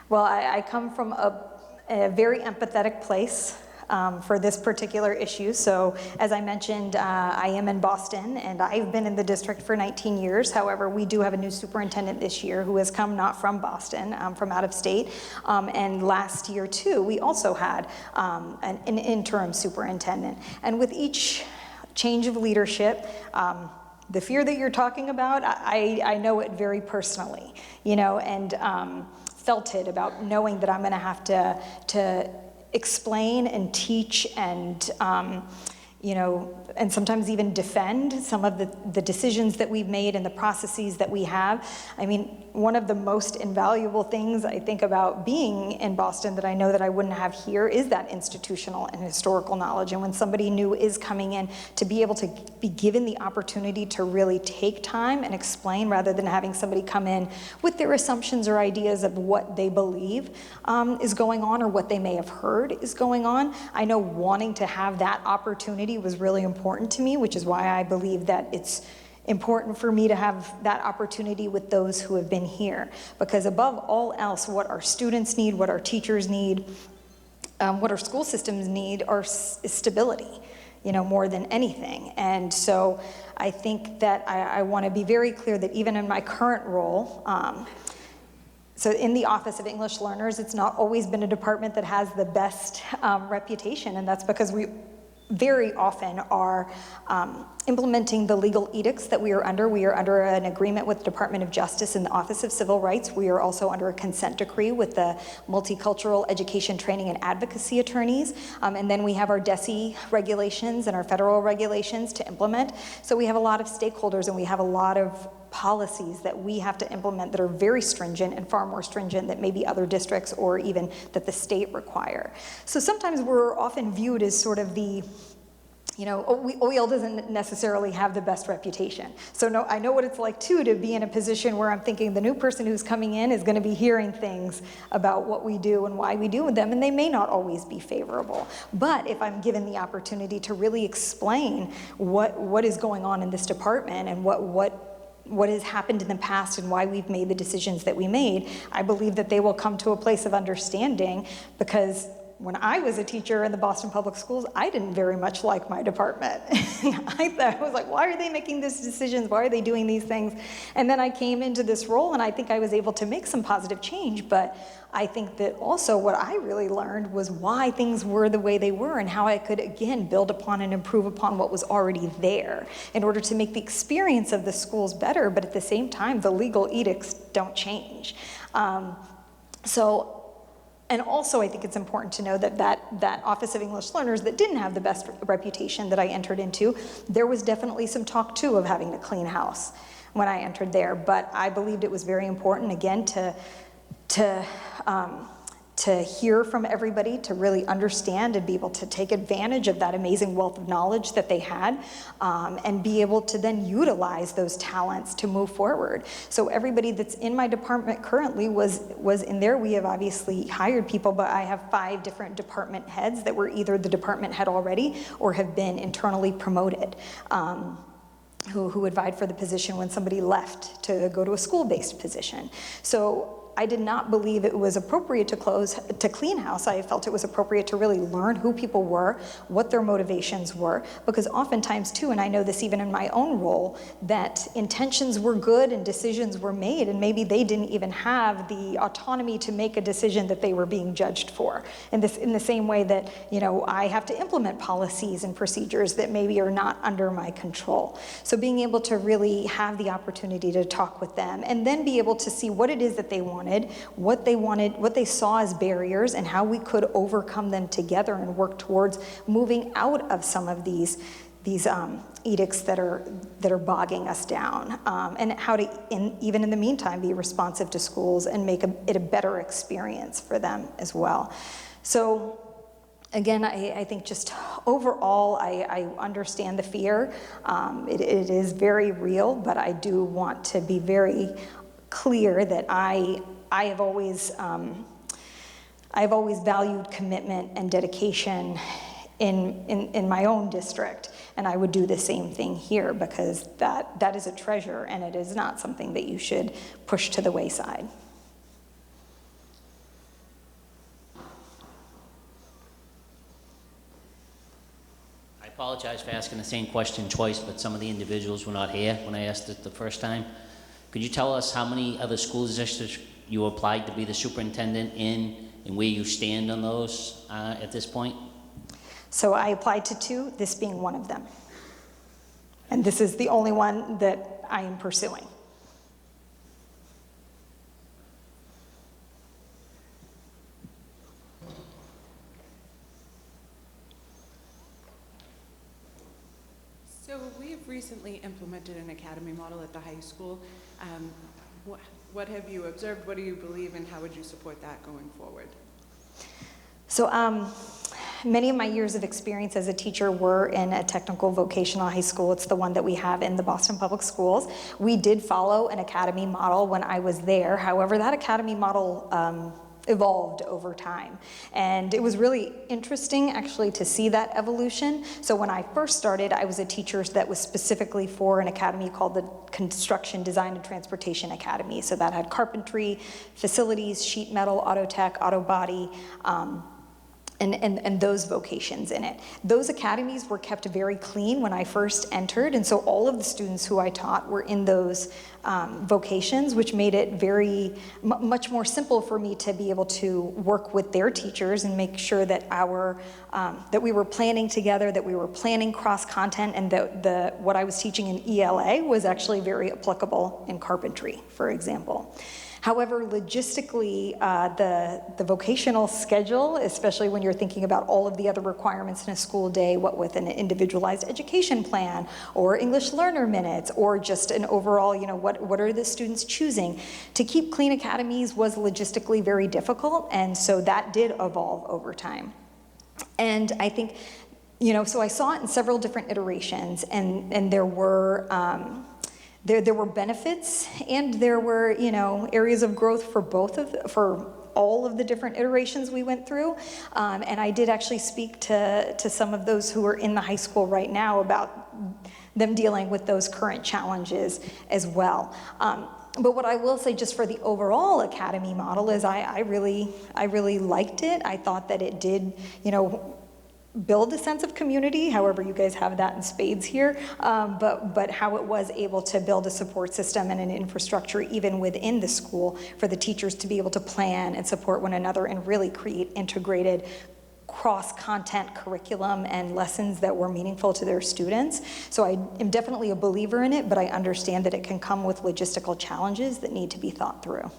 Well, I come from a very empathetic place for this particular issue. So as I mentioned, I am in Boston and I've been in the district for 19 years. However, we do have a new superintendent this year who has come not from Boston, from out of state. And last year too, we also had an interim superintendent. And with each change of leadership, the fear that you're talking about, I know it very personally, and felt it about knowing that I'm going to have to explain and teach and, and sometimes even defend some of the decisions that we've made and the processes that we have. I mean, one of the most invaluable things I think about being in Boston that I know that I wouldn't have here is that institutional and historical knowledge. And when somebody new is coming in, to be able to be given the opportunity to really take time and explain rather than having somebody come in with their assumptions or ideas of what they believe is going on or what they may have heard is going on. I know wanting to have that opportunity was really important to me, which is why I believe that it's important for me to have that opportunity with those who have been here. Because above all else, what our students need, what our teachers need, what our school systems need is stability, more than anything. And so I think that I want to be very clear that even in my current role, so in the Office of English Learners, it's not always been a department that has the best reputation, and that's because we very often are implementing the legal edicts that we are under. We are under an agreement with the Department of Justice and the Office of Civil Rights. We are also under a consent decree with the Multicultural Education Training and Advocacy attorneys. And then we have our DESE regulations and our federal regulations to implement. So we have a lot of stakeholders and we have a lot of policies that we have to implement that are very stringent and far more stringent than maybe other districts or even that the state require. So sometimes we're often viewed as sort of the, OEL doesn't necessarily have the best reputation. So no, I know what it's like too to be in a position where I'm thinking the new person who's coming in is going to be hearing things about what we do and why we do them, and they may not always be favorable. But if I'm given the opportunity to really explain what is going on in this department and what has happened in the past and why we've made the decisions that we made, I believe that they will come to a place of understanding, because when I was a teacher in the Boston Public Schools, I didn't very much like my department. I was like, why are they making these decisions? Why are they doing these things? And then I came into this role and I think I was able to make some positive change, but I think that also what I really learned was why things were the way they were and how I could, again, build upon and improve upon what was already there in order to make the experience of the schools better, but at the same time, the legal edicts don't change. And also, I think it's important to know that Office of English Learners that didn't have the best reputation that I entered into, there was definitely some talk too of having to clean house when I entered there. But I believed it was very important, again, to hear from everybody, to really understand and be able to take advantage of that amazing wealth of knowledge that they had, and be able to then utilize those talents to move forward. So everybody that's in my department currently was in there. We have obviously hired people, but I have 5 different department heads that were either the department head already or have been internally promoted. Who had vied for the position when somebody left to go to a school-based position. So I did not believe it was appropriate to clean house. I felt it was appropriate to really learn who people were, what their motivations were, because oftentimes too, and I know this even in my own role, that intentions were good and decisions were made, and maybe they didn't even have the autonomy to make a decision that they were being judged for. In the same way that, I have to implement policies and procedures that maybe are not under my control. So being able to really have the opportunity to talk with them and then be able to see what it is that they wanted, what they saw as barriers, and how we could overcome them together and work towards moving out of some of these edicts that are bogging us down, and how to, even in the meantime, be responsive to schools and make it a better experience for them as well. So again, I think just overall, I understand the fear. It is very real, but I do want to be very clear that I have always valued commitment and dedication in my own district, and I would do the same thing here, because that is a treasure and it is not something that you should push to the wayside. apologize for asking the same question twice, but some of the individuals were not here when I asked it the first time. Could you tell us how many other school districts you applied to be the superintendent in and where you stand on those at this point? So I applied to 2, this being one of them. And this is the only one that I am pursuing. So we have recently implemented an academy model at the high school. What have you observed? What do you believe, and how would you support that going forward? So many of my years of experience as a teacher were in a technical vocational high school. It's the one that we have in the Boston Public Schools. We did follow an academy model when I was there. However, that academy model evolved over time. And it was really interesting actually to see that evolution. So when I first started, I was a teacher that was specifically for an academy called the Construction, Design, and Transportation Academy. So that had carpentry, facilities, sheet metal, auto tech, auto body, and those vocations in it. Those academies were kept very clean when I first entered, and so all of the students who I taught were in those vocations, which made it very much more simple for me to be able to work with their teachers and make sure that that we were planning together, that we were planning cross content, and that what I was teaching in ELA was actually very applicable in carpentry, for example. However, logistically, the vocational schedule, especially when you're thinking about all of the other requirements in a school day, what with an individualized education plan, or English learner minutes, or just an overall, what are the students choosing? To keep clean academies was logistically very difficult, and so that did evolve over time. And I think, so I saw it in several different iterations, and there were, there were benefits, and there were, areas of growth for all of the different iterations we went through. And I did actually speak to some of those who are in the high school right now about them dealing with those current challenges as well. But what I will say just for the overall academy model is I really liked it. I thought that it did, build a sense of community, however you guys have that in spades here, but how it was able to build a support system and an infrastructure even within the school for the teachers to be able to plan and support one another and really create integrated cross-content curriculum and lessons that were meaningful to their students. So I am definitely a believer in it, but I understand that it can come with logistical challenges that need to be thought through.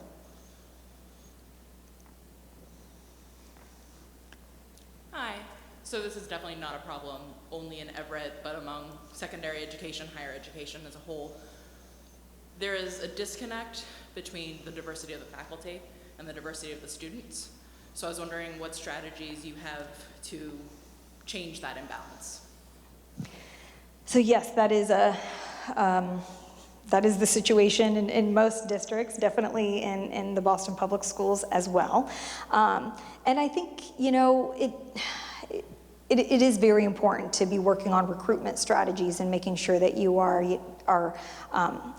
Hi. So this is definitely not a problem only in Everett, but among secondary education, higher education as a whole. There is a disconnect between the diversity of the faculty and the diversity of the students. So I was wondering what strategies you have to change that imbalance. So yes, that is the situation in most districts, definitely in the Boston Public Schools as well. And I think, it is very important to be working on recruitment strategies and making sure that you are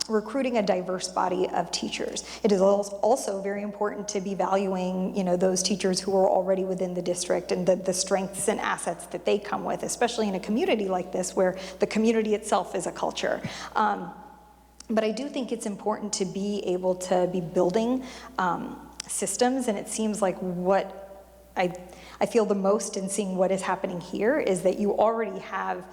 recruiting a diverse body of teachers. It is also very important to be valuing, those teachers who are already within the district and the strengths and assets that they come with, especially in a community like this where the community itself is a culture. But I do think it's important to be able to be building systems, and it seems like what I feel the most in seeing what is happening here is that you already have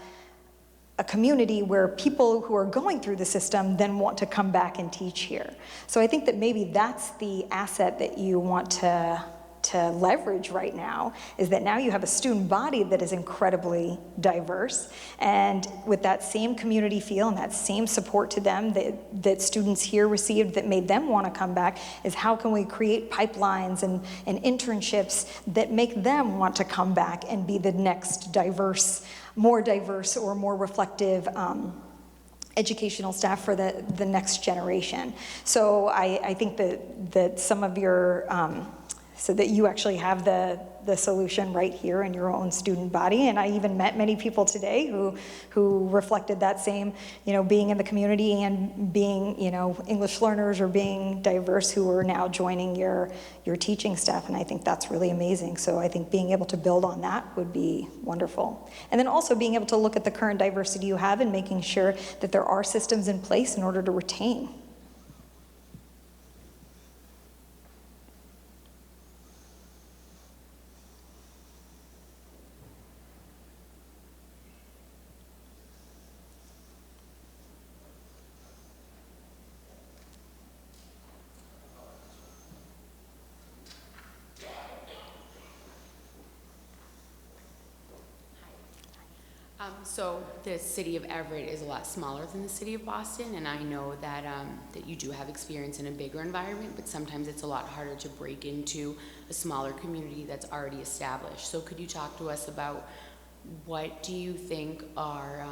a community where people who are going through the system then want to come back and teach here. So I think that maybe that's the asset that you want to leverage right now, is that now you have a student body that is incredibly diverse, and with that same community feel and that same support to them that students here received that made them want to come back, is how can we create pipelines and internships that make them want to come back and be the next more diverse or more reflective educational staff for the next generation. So I think that some of your so that you actually have the the solution right here in your own student body. And I even met many people today who reflected that same, being in the community and being, English learners or being diverse, who are now joining your teaching staff. And I think that's really amazing. So I think being able to build on that would be wonderful. And then also being able to look at the current diversity you have and making sure that there are systems in place in order to retain. So the city of Everett is a lot smaller than the city of Boston, and I know that that you do have experience in a bigger environment, but sometimes it's a lot harder to break into a smaller community that's already established. So could you talk to us about what do you think are,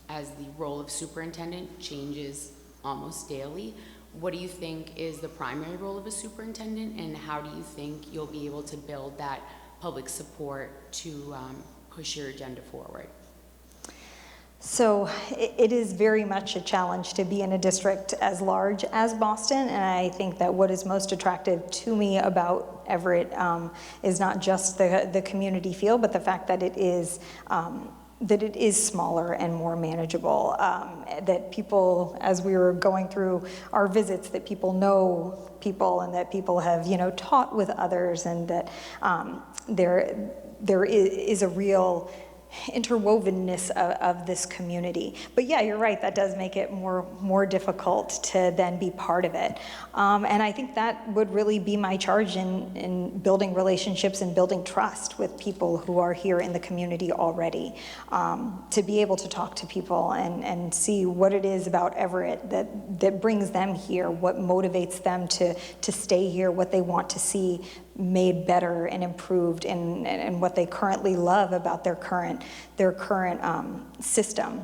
as the role of superintendent changes almost daily, what do you think is the primary role of a superintendent, and how do you think you'll be able to build that public support to push your agenda forward? So it is very much a challenge to be in a district as large as Boston, and I think that what is most attractive to me about Everett is not just the community feel, but the fact that it is smaller and more manageable. That people, as we were going through our visits, that people know people and that people have taught with others, and that there is a real interwovenness of this community. But yeah, you're right, that does make it more difficult to then be part of it. And I think that would really be my charge in building relationships and building trust with people who are here in the community already. To be able to talk to people and see what it is about Everett that brings them here, what motivates them to stay here, what they want to see made better and improved, and what they currently love about their current system.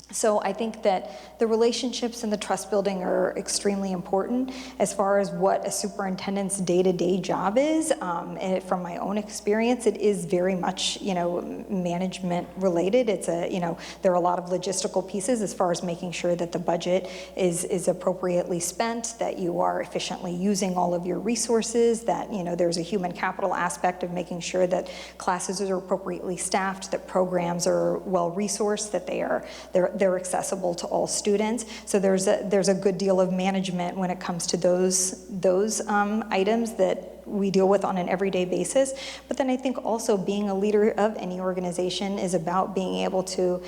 So I think that the relationships and the trust building are extremely important as far as what a superintendent's day-to-day job is. And from my own experience, it is very much, management related. It's there are a lot of logistical pieces as far as making sure that the budget is appropriately spent, that you are efficiently using all of your resources, that, there's a human capital aspect of making sure that classes are appropriately staffed, that programs are well-resourced, that they're accessible to all students. So there's a good deal of management when it comes to those items that we deal with on an everyday basis. But then I think also being a leader of any organization is about being able to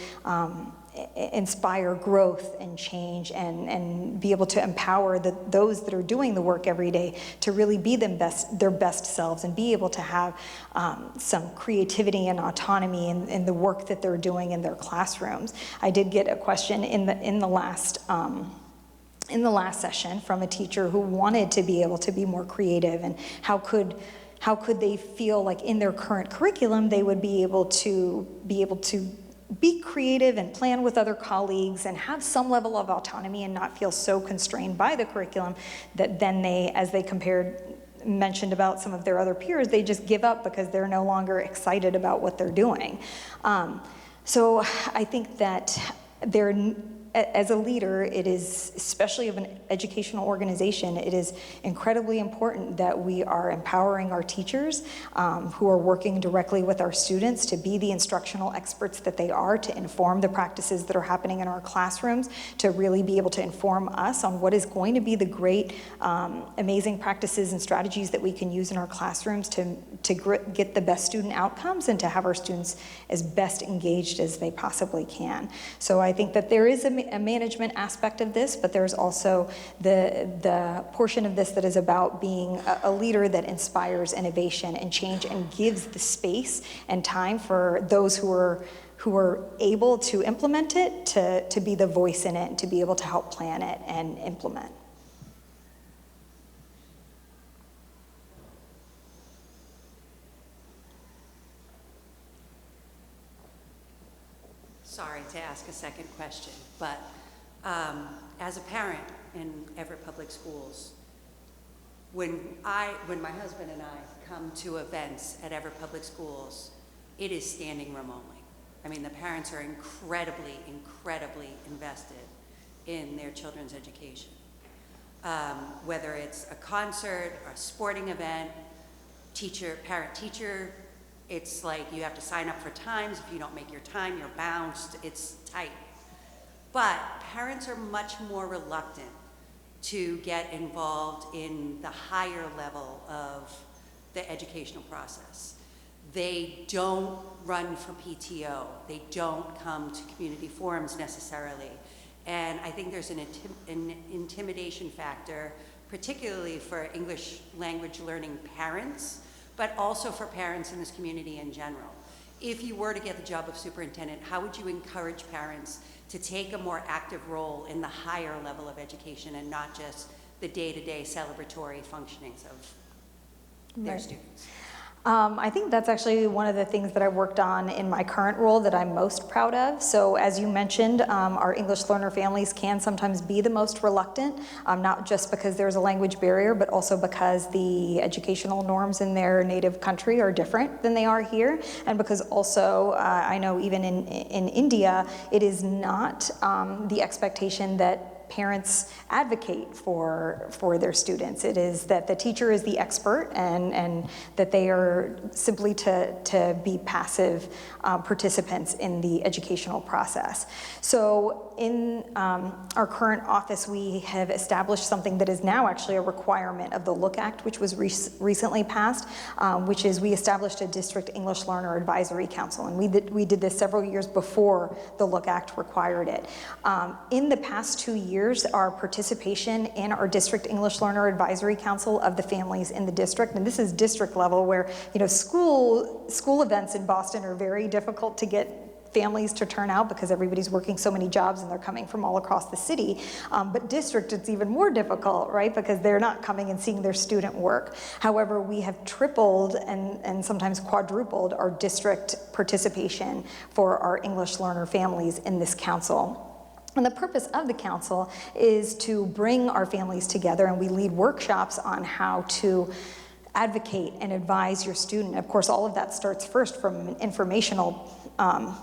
inspire growth and change, and be able to empower those that are doing the work every day to really be their best selves, and be able to have some creativity and autonomy in the work that they're doing in their classrooms. I did get a question in the last session from a teacher who wanted to be able to be more creative, and how could they feel like in their current curriculum they would be able to be creative and plan with other colleagues and have some level of autonomy and not feel so constrained by the curriculum that then they, as they mentioned about some of their other peers, they just give up because they're no longer excited about what they're doing. So I think that as a leader, it is, especially of an educational organization, it is incredibly important that we are empowering our teachers who are working directly with our students to be the instructional experts that they are, to inform the practices that are happening in our classrooms, to really be able to inform us on what is going to be the great, amazing practices and strategies that we can use in our classrooms to get the best student outcomes and to have our students as best engaged as they possibly can. So I think that there is a management aspect of this, but there's also the portion of this that is about being a leader that inspires innovation and change and gives the space and time for those who are able to implement it to be the voice in it and to be able to help plan it and implement. Sorry to ask a second question, but as a parent in Everett Public Schools, when my husband and I come to events at Everett Public Schools, it is standing room only. I mean, the parents are incredibly, incredibly invested in their children's education. Whether it's a concert, or a sporting event, parent-teacher, it's like you have to sign up for times. If you don't make your time, you're bounced. It's tight. But parents are much more reluctant to get involved in the higher level of the educational process. They don't run for PTO. They don't come to community forums necessarily. And I think there's an intimidation factor, particularly for English language learning parents, but also for parents in this community in general. If you were to get the job of superintendent, how would you encourage parents to take a more active role in the higher level of education and not just the day-to-day celebratory functionings of their students? I think that's actually one of the things that I worked on in my current role that I'm most proud of. So as you mentioned, our English learner families can sometimes be the most reluctant, not just because there's a language barrier, but also because the educational norms in their native country are different than they are here. And because also, I know even in India, it is not the expectation that parents advocate for their students. It is that the teacher is the expert and that they are simply to be passive participants in the educational process. So in our current office, we have established something that is now actually a requirement of the Look Act, which was recently passed, which is we established a District English Learner Advisory Council, and we did this several years before the Look Act required it. In the past 2 years, our participation in our District English Learner Advisory Council of the families in the district, and this is district level where, you know, school events in Boston are very difficult to get families to turn out because everybody's working so many jobs and they're coming from all across the city. But district, it's even more difficult, right? Because they're not coming and seeing their student work. However, we have tripled and sometimes quadrupled our district participation for our English learner families in this council. And the purpose of the council is to bring our families together, and we lead workshops on how to advocate and advise your student. Of course, all of that starts first from an informational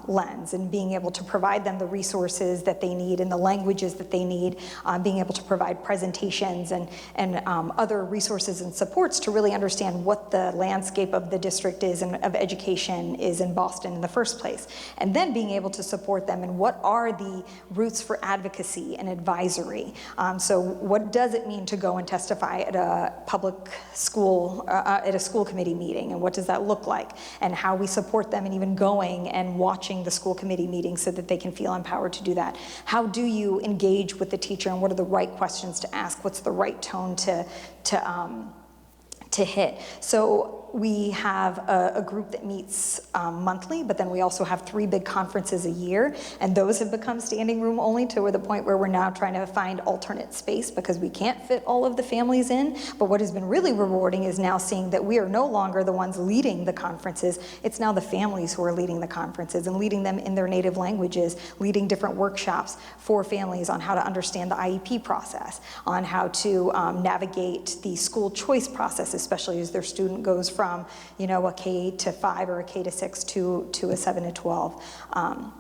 lens and being able to provide them the resources that they need and the languages that they need, being able to provide presentations and other resources and supports to really understand what the landscape of the district is and of education is in Boston in the first place. And then being able to support them in what are the routes for advocacy and advisory. So what does it mean to go and testify at a public school, at a school committee meeting, and what does that look like? And how we support them in even going and watching the school committee meetings so that they can feel empowered to do that. How do you engage with the teacher, and what are the right questions to ask? What's the right tone to hit? So we have a group that meets monthly, but then we also have 3 big conferences a year, and those have become standing room only to the point where we're now trying to find alternate space because we can't fit all of the families in. But what has been really rewarding is now seeing that we are no longer the ones leading the conferences. It's now the families who are leading the conferences and leading them in their native languages, leading different workshops for families on how to understand the IEP process, on how to navigate the school choice process, especially as their student goes from, you know, a K-5 or a K-6 to a 7-12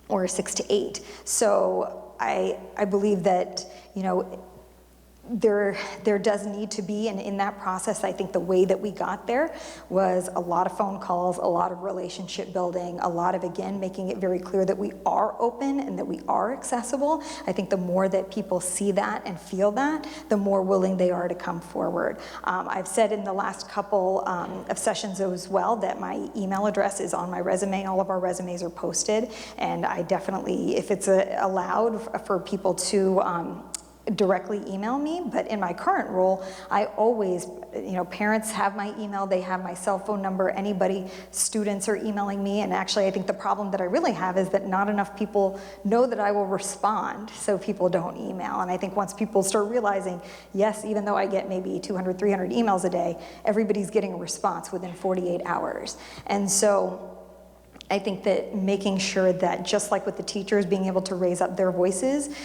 or a 6-8. So I believe that, you know, there does need to be, and in that process, I think the way that we got there was a lot of phone calls, a lot of relationship building, a lot of, again, making it very clear that we are open and that we are accessible. I think the more that people see that and feel that, the more willing they are to come forward. I've said in the last couple of sessions as well that my email address is on my resume. All of our resumes are posted, and I definitely, if it's allowed for people to directly email me, but in my current role, I always, you know, parents have my email, they have my cell phone number, students are emailing me, and actually I think the problem that I really have is that not enough people know that I will respond, so people don't email. And I think once people start realizing, yes, even though I get maybe 200, 300 emails a day, everybody's getting a response within 48 hours. And so I think that making sure that, just like with the teachers, being able to raise up their voices,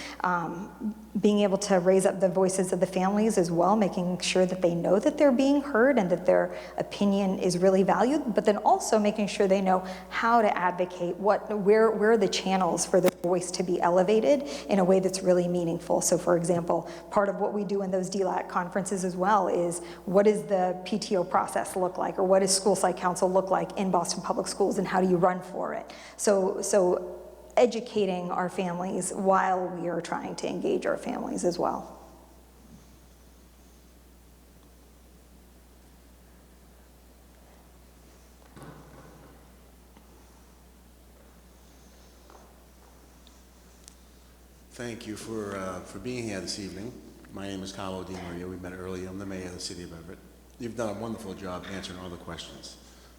being able to raise up the voices of the families as well, making sure that they know that they're being heard and that their opinion is really valued, but then also making sure they know how to advocate, where are the channels for their voice to be elevated in a way that's really meaningful. So for example, part of what we do in those DLAC conferences as well is, what does the PTO process look like, or what does school site council look like in Boston Public Schools, and how do you run for it? So educating our families while we are trying to engage our families as well. Thank you for being here this evening. My name is Carlo Di Maria. We met earlier. I'm the mayor of the city of Everett. You've done a wonderful job answering all the questions.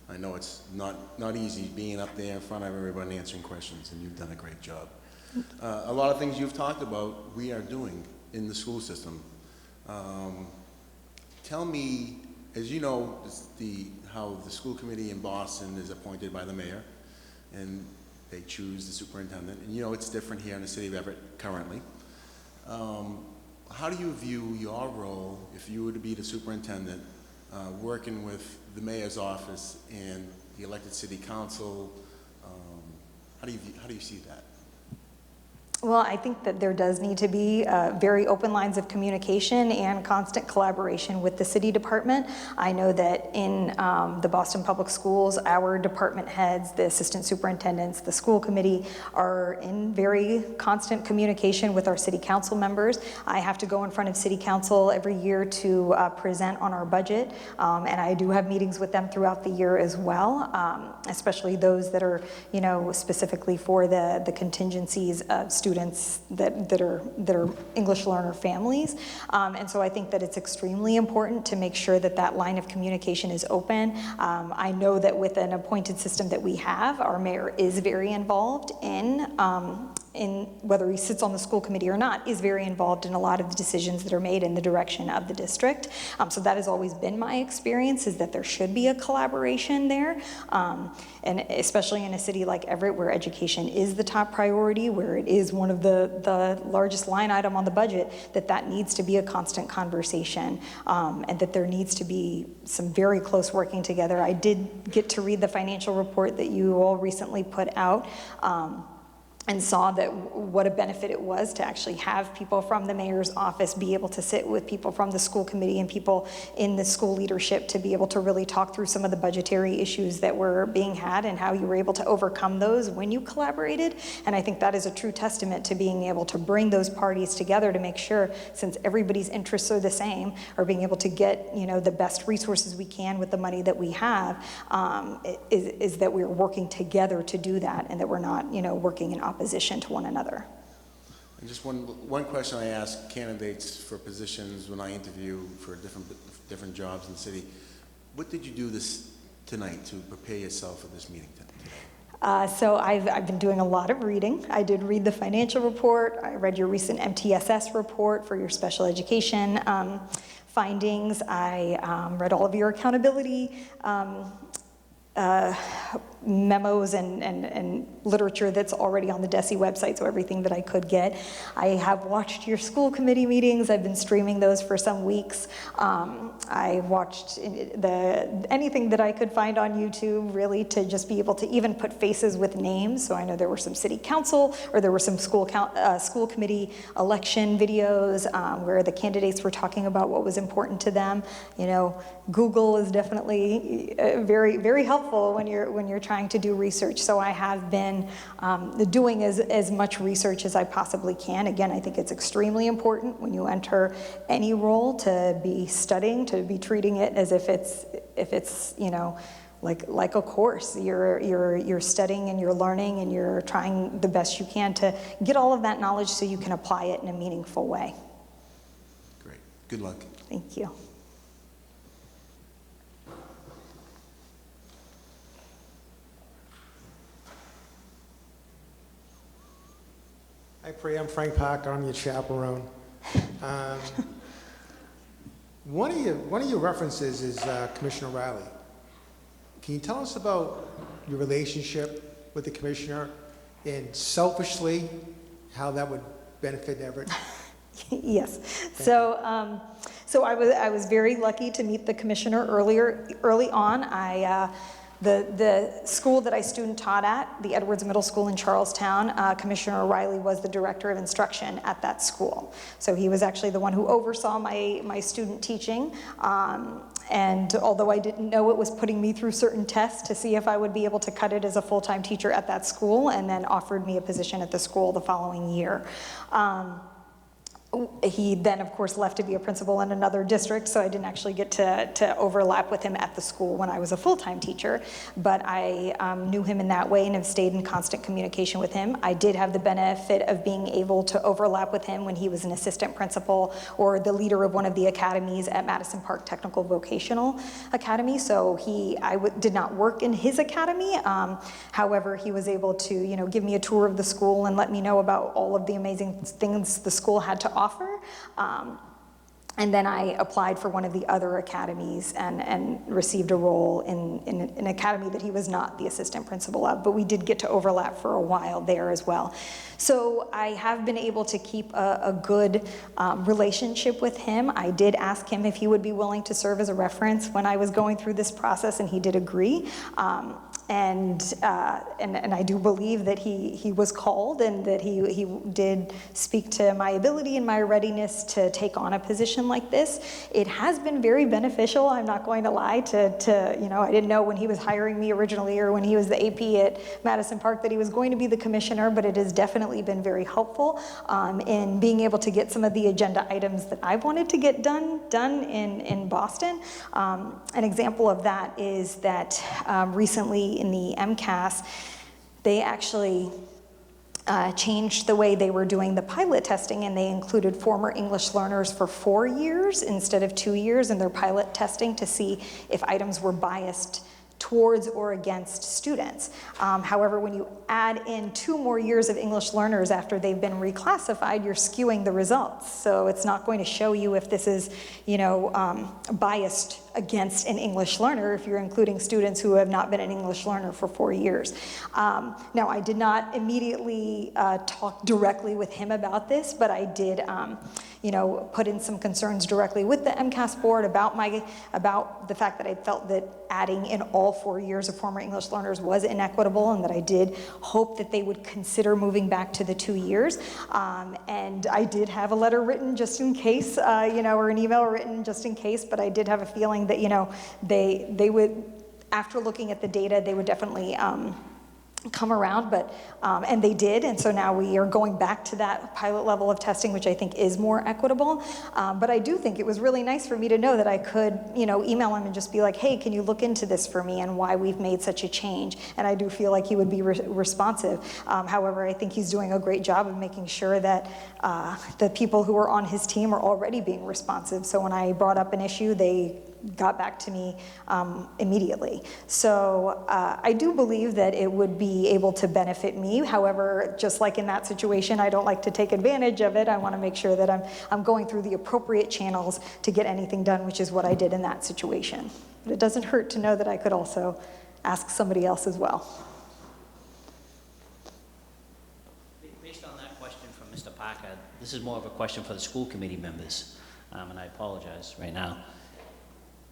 I know it's not easy being up there in front of everybody and answering questions, and you've done a great job. A lot of things you've talked about, we are doing in the school system. Tell me, as you know, how the school committee in Boston is appointed by the mayor, and they choose the superintendent, and you know it's different here in the city of Everett currently. How do you view your role, if you were to be the superintendent, working with the mayor's office and the elected city council? How do you see that? Well, I think that there does need to be very open lines of communication and constant collaboration with the city department. I know that in the Boston Public Schools, our department heads, the assistant superintendents, the school committee are in very constant communication with our city council members. I have to go in front of city council every year to present on our budget, and I do have meetings with them throughout the year as well, especially those that are, you know, specifically for the contingencies of students that are English learner families. And so I think that it's extremely important to make sure that that line of communication is open. I know that with an appointed system that we have, our mayor is very involved in whether he sits on the school committee or not, is very involved in a lot of the decisions that are made in the direction of the district. So that has always been my experience, is that there should be a collaboration there. And especially in a city like Everett, where education is the top priority, where it is one of the largest line item on the budget, that needs to be a constant conversation, and that there needs to be some very close working together. I did get to read the financial report that you all recently put out, and saw that what a benefit it was to actually have people from the mayor's office be able to sit with people from the school committee and people in the school leadership to be able to really talk through some of the budgetary issues that were being had and how you were able to overcome those when you collaborated. And I think that is a true testament to being able to bring those parties together to make sure, since everybody's interests are the same, or being able to get, you know, the best resources we can with the money that we have, is that we're working together to do that, and that we're not, you know, working in opposition to one another. And just one question I ask candidates for positions when I interview for different jobs in the city. What did you do tonight to prepare yourself for this meeting today? So I've been doing a lot of reading. I did read the financial report. I read your recent MTSS report for your special education findings. I read all of your accountability memos and literature that's already on the DESE website, so everything that I could get. I have watched your school committee meetings. I've been streaming those for some weeks. I watched anything that I could find on YouTube, really, to just be able to even put faces with names. So I know there were some city council, or there were some school committee election videos where the candidates were talking about what was important to them. You know, Google is definitely very, very helpful when you're trying to do research. So I have been doing as much research as I possibly can. Again, I think it's extremely important when you enter any role to be studying, to be treating it as if it's you know, like a course. You're studying and you're learning and you're trying the best you can to get all of that knowledge so you can apply it in a meaningful way. Great. Good luck. Thank you. Hi, Priya. I'm Frank Parker. I'm your chaperone. One of your references is Commissioner Riley. Can you tell us about your relationship with the commissioner, and selfishly how that would benefit Everett? Yes. So I was very lucky to meet the commissioner early on. The school that I student taught at, the Edwards Middle School in Charlestown, Commissioner O'Reilly was the director of instruction at that school. So he was actually the one who oversaw my student teaching. And although I didn't know it was putting me through certain tests to see if I would be able to cut it as a full-time teacher at that school, and then offered me a position at the school the following year. He then, of course, left to be a principal in another district, so I didn't actually get to overlap with him at the school when I was a full-time teacher. But I knew him in that way and have stayed in constant communication with him. I did have the benefit of being able to overlap with him when he was an assistant principal or the leader of one of the academies at Madison Park Technical Vocational Academy. So I did not work in his academy. However, he was able to, give me a tour of the school and let me know about all of the amazing things the school had to offer. And then I applied for one of the other academies and received a role in an academy that he was not the assistant principal of, but we did get to overlap for a while there as well. So I have been able to keep a good relationship with him. I did ask him if he would be willing to serve as a reference when I was going through this process, and he did agree. And I do believe that he was called and that he did speak to my ability and my readiness to take on a position like this. It has been very beneficial, I'm not going to lie, I didn't know when he was hiring me originally or when he was the AP at Madison Park that he was going to be the commissioner, but it has definitely been very helpful in being able to get some of the agenda items that I wanted to get done in Boston. An example of that is that recently in the MCAS, they actually changed the way they were doing the pilot testing, and they included former English learners for 4 years instead of 2 years in their pilot testing to see if items were biased towards or against students. However, when you add in 2 more years of English learners after they've been reclassified, you're skewing the results. So it's not going to show you if this is, biased against an English learner if you're including students who have not been an English learner for 4 years. Now, I did not immediately talk directly with him about this, but I did, put in some concerns directly with the MCAS board about the fact that I felt that adding in all 4 years of former English learners was inequitable, and that I did hope that they would consider moving back to the 2 years. And I did have a letter written just in case, or an email written just in case, but I did have a feeling that, they would, after looking at the data, they would definitely come around, but and they did, and so now we are going back to that pilot level of testing, which I think is more equitable. But I do think it was really nice for me to know that I could, email him and just be like, hey, can you look into this for me and why we've made such a change? And I do feel like he would be responsive. However, I think he's doing a great job of making sure that the people who are on his team are already being responsive. So when I brought up an issue, they got back to me immediately. So I do believe that it would be able to benefit me. However, just like in that situation, I don't like to take advantage of it. I want to make sure that I'm going through the appropriate channels to get anything done, which is what I did in that situation. But it doesn't hurt to know that I could also ask somebody else as well. Based on that question from Mr. Parker, this is more of a question for the school committee members, and I apologize right now.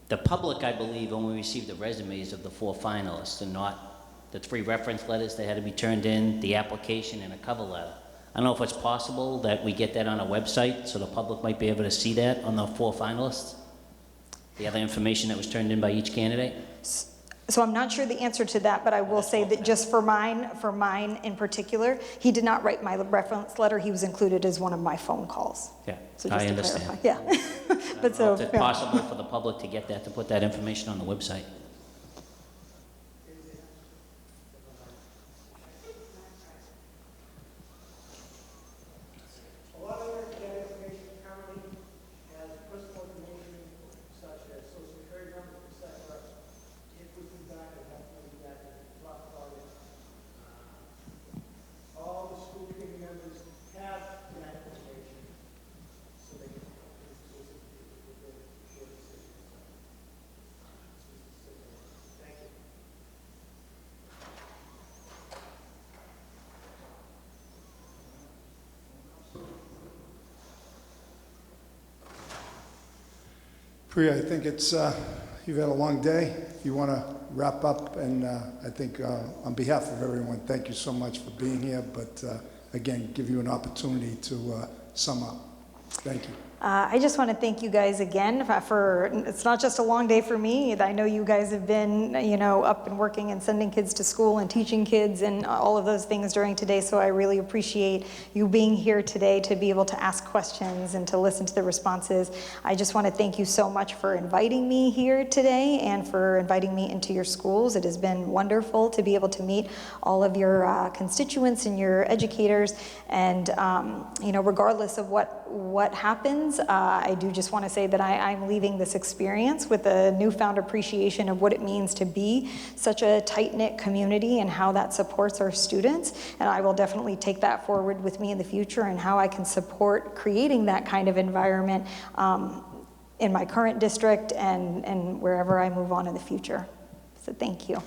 The public, I believe, only received the resumes of the 4 finalists and not the 3 reference letters that had to be turned in, the application, and a cover letter. I don't know if it's possible that we get that on a website so the public might be able to see that on the 4 finalists, the other information that was turned in by each candidate. So I'm not sure the answer to that, but I will say that just for mine in particular, he did not write my reference letter. He was included as one of my phone calls. Yeah, So just I to understand. clarify. Yeah. But so, If it's possible for the public to get that, to put that information on the website. Priya, I think it's, you've had a long day. If you want to wrap up, and I think on behalf of everyone, thank you so much for being here, but again, give you an opportunity to sum up. Thank you. I just want to thank you guys again for, it's not just a long day for me. I know you guys have been, up and working and sending kids to school and teaching kids and all of those things during today, so I really appreciate you being here today to be able to ask questions and to listen to the responses. I just want to thank you so much for inviting me here today and for inviting me into your schools. It has been wonderful to be able to meet all of your constituents and your educators, and regardless of what happens, I do just want to say that I'm leaving this experience with a newfound appreciation of what it means to be such a tight-knit community and how that supports our students. And I will definitely take that forward with me in the future and how I can support creating that kind of environment in my current district and wherever I move on in the future. So thank you.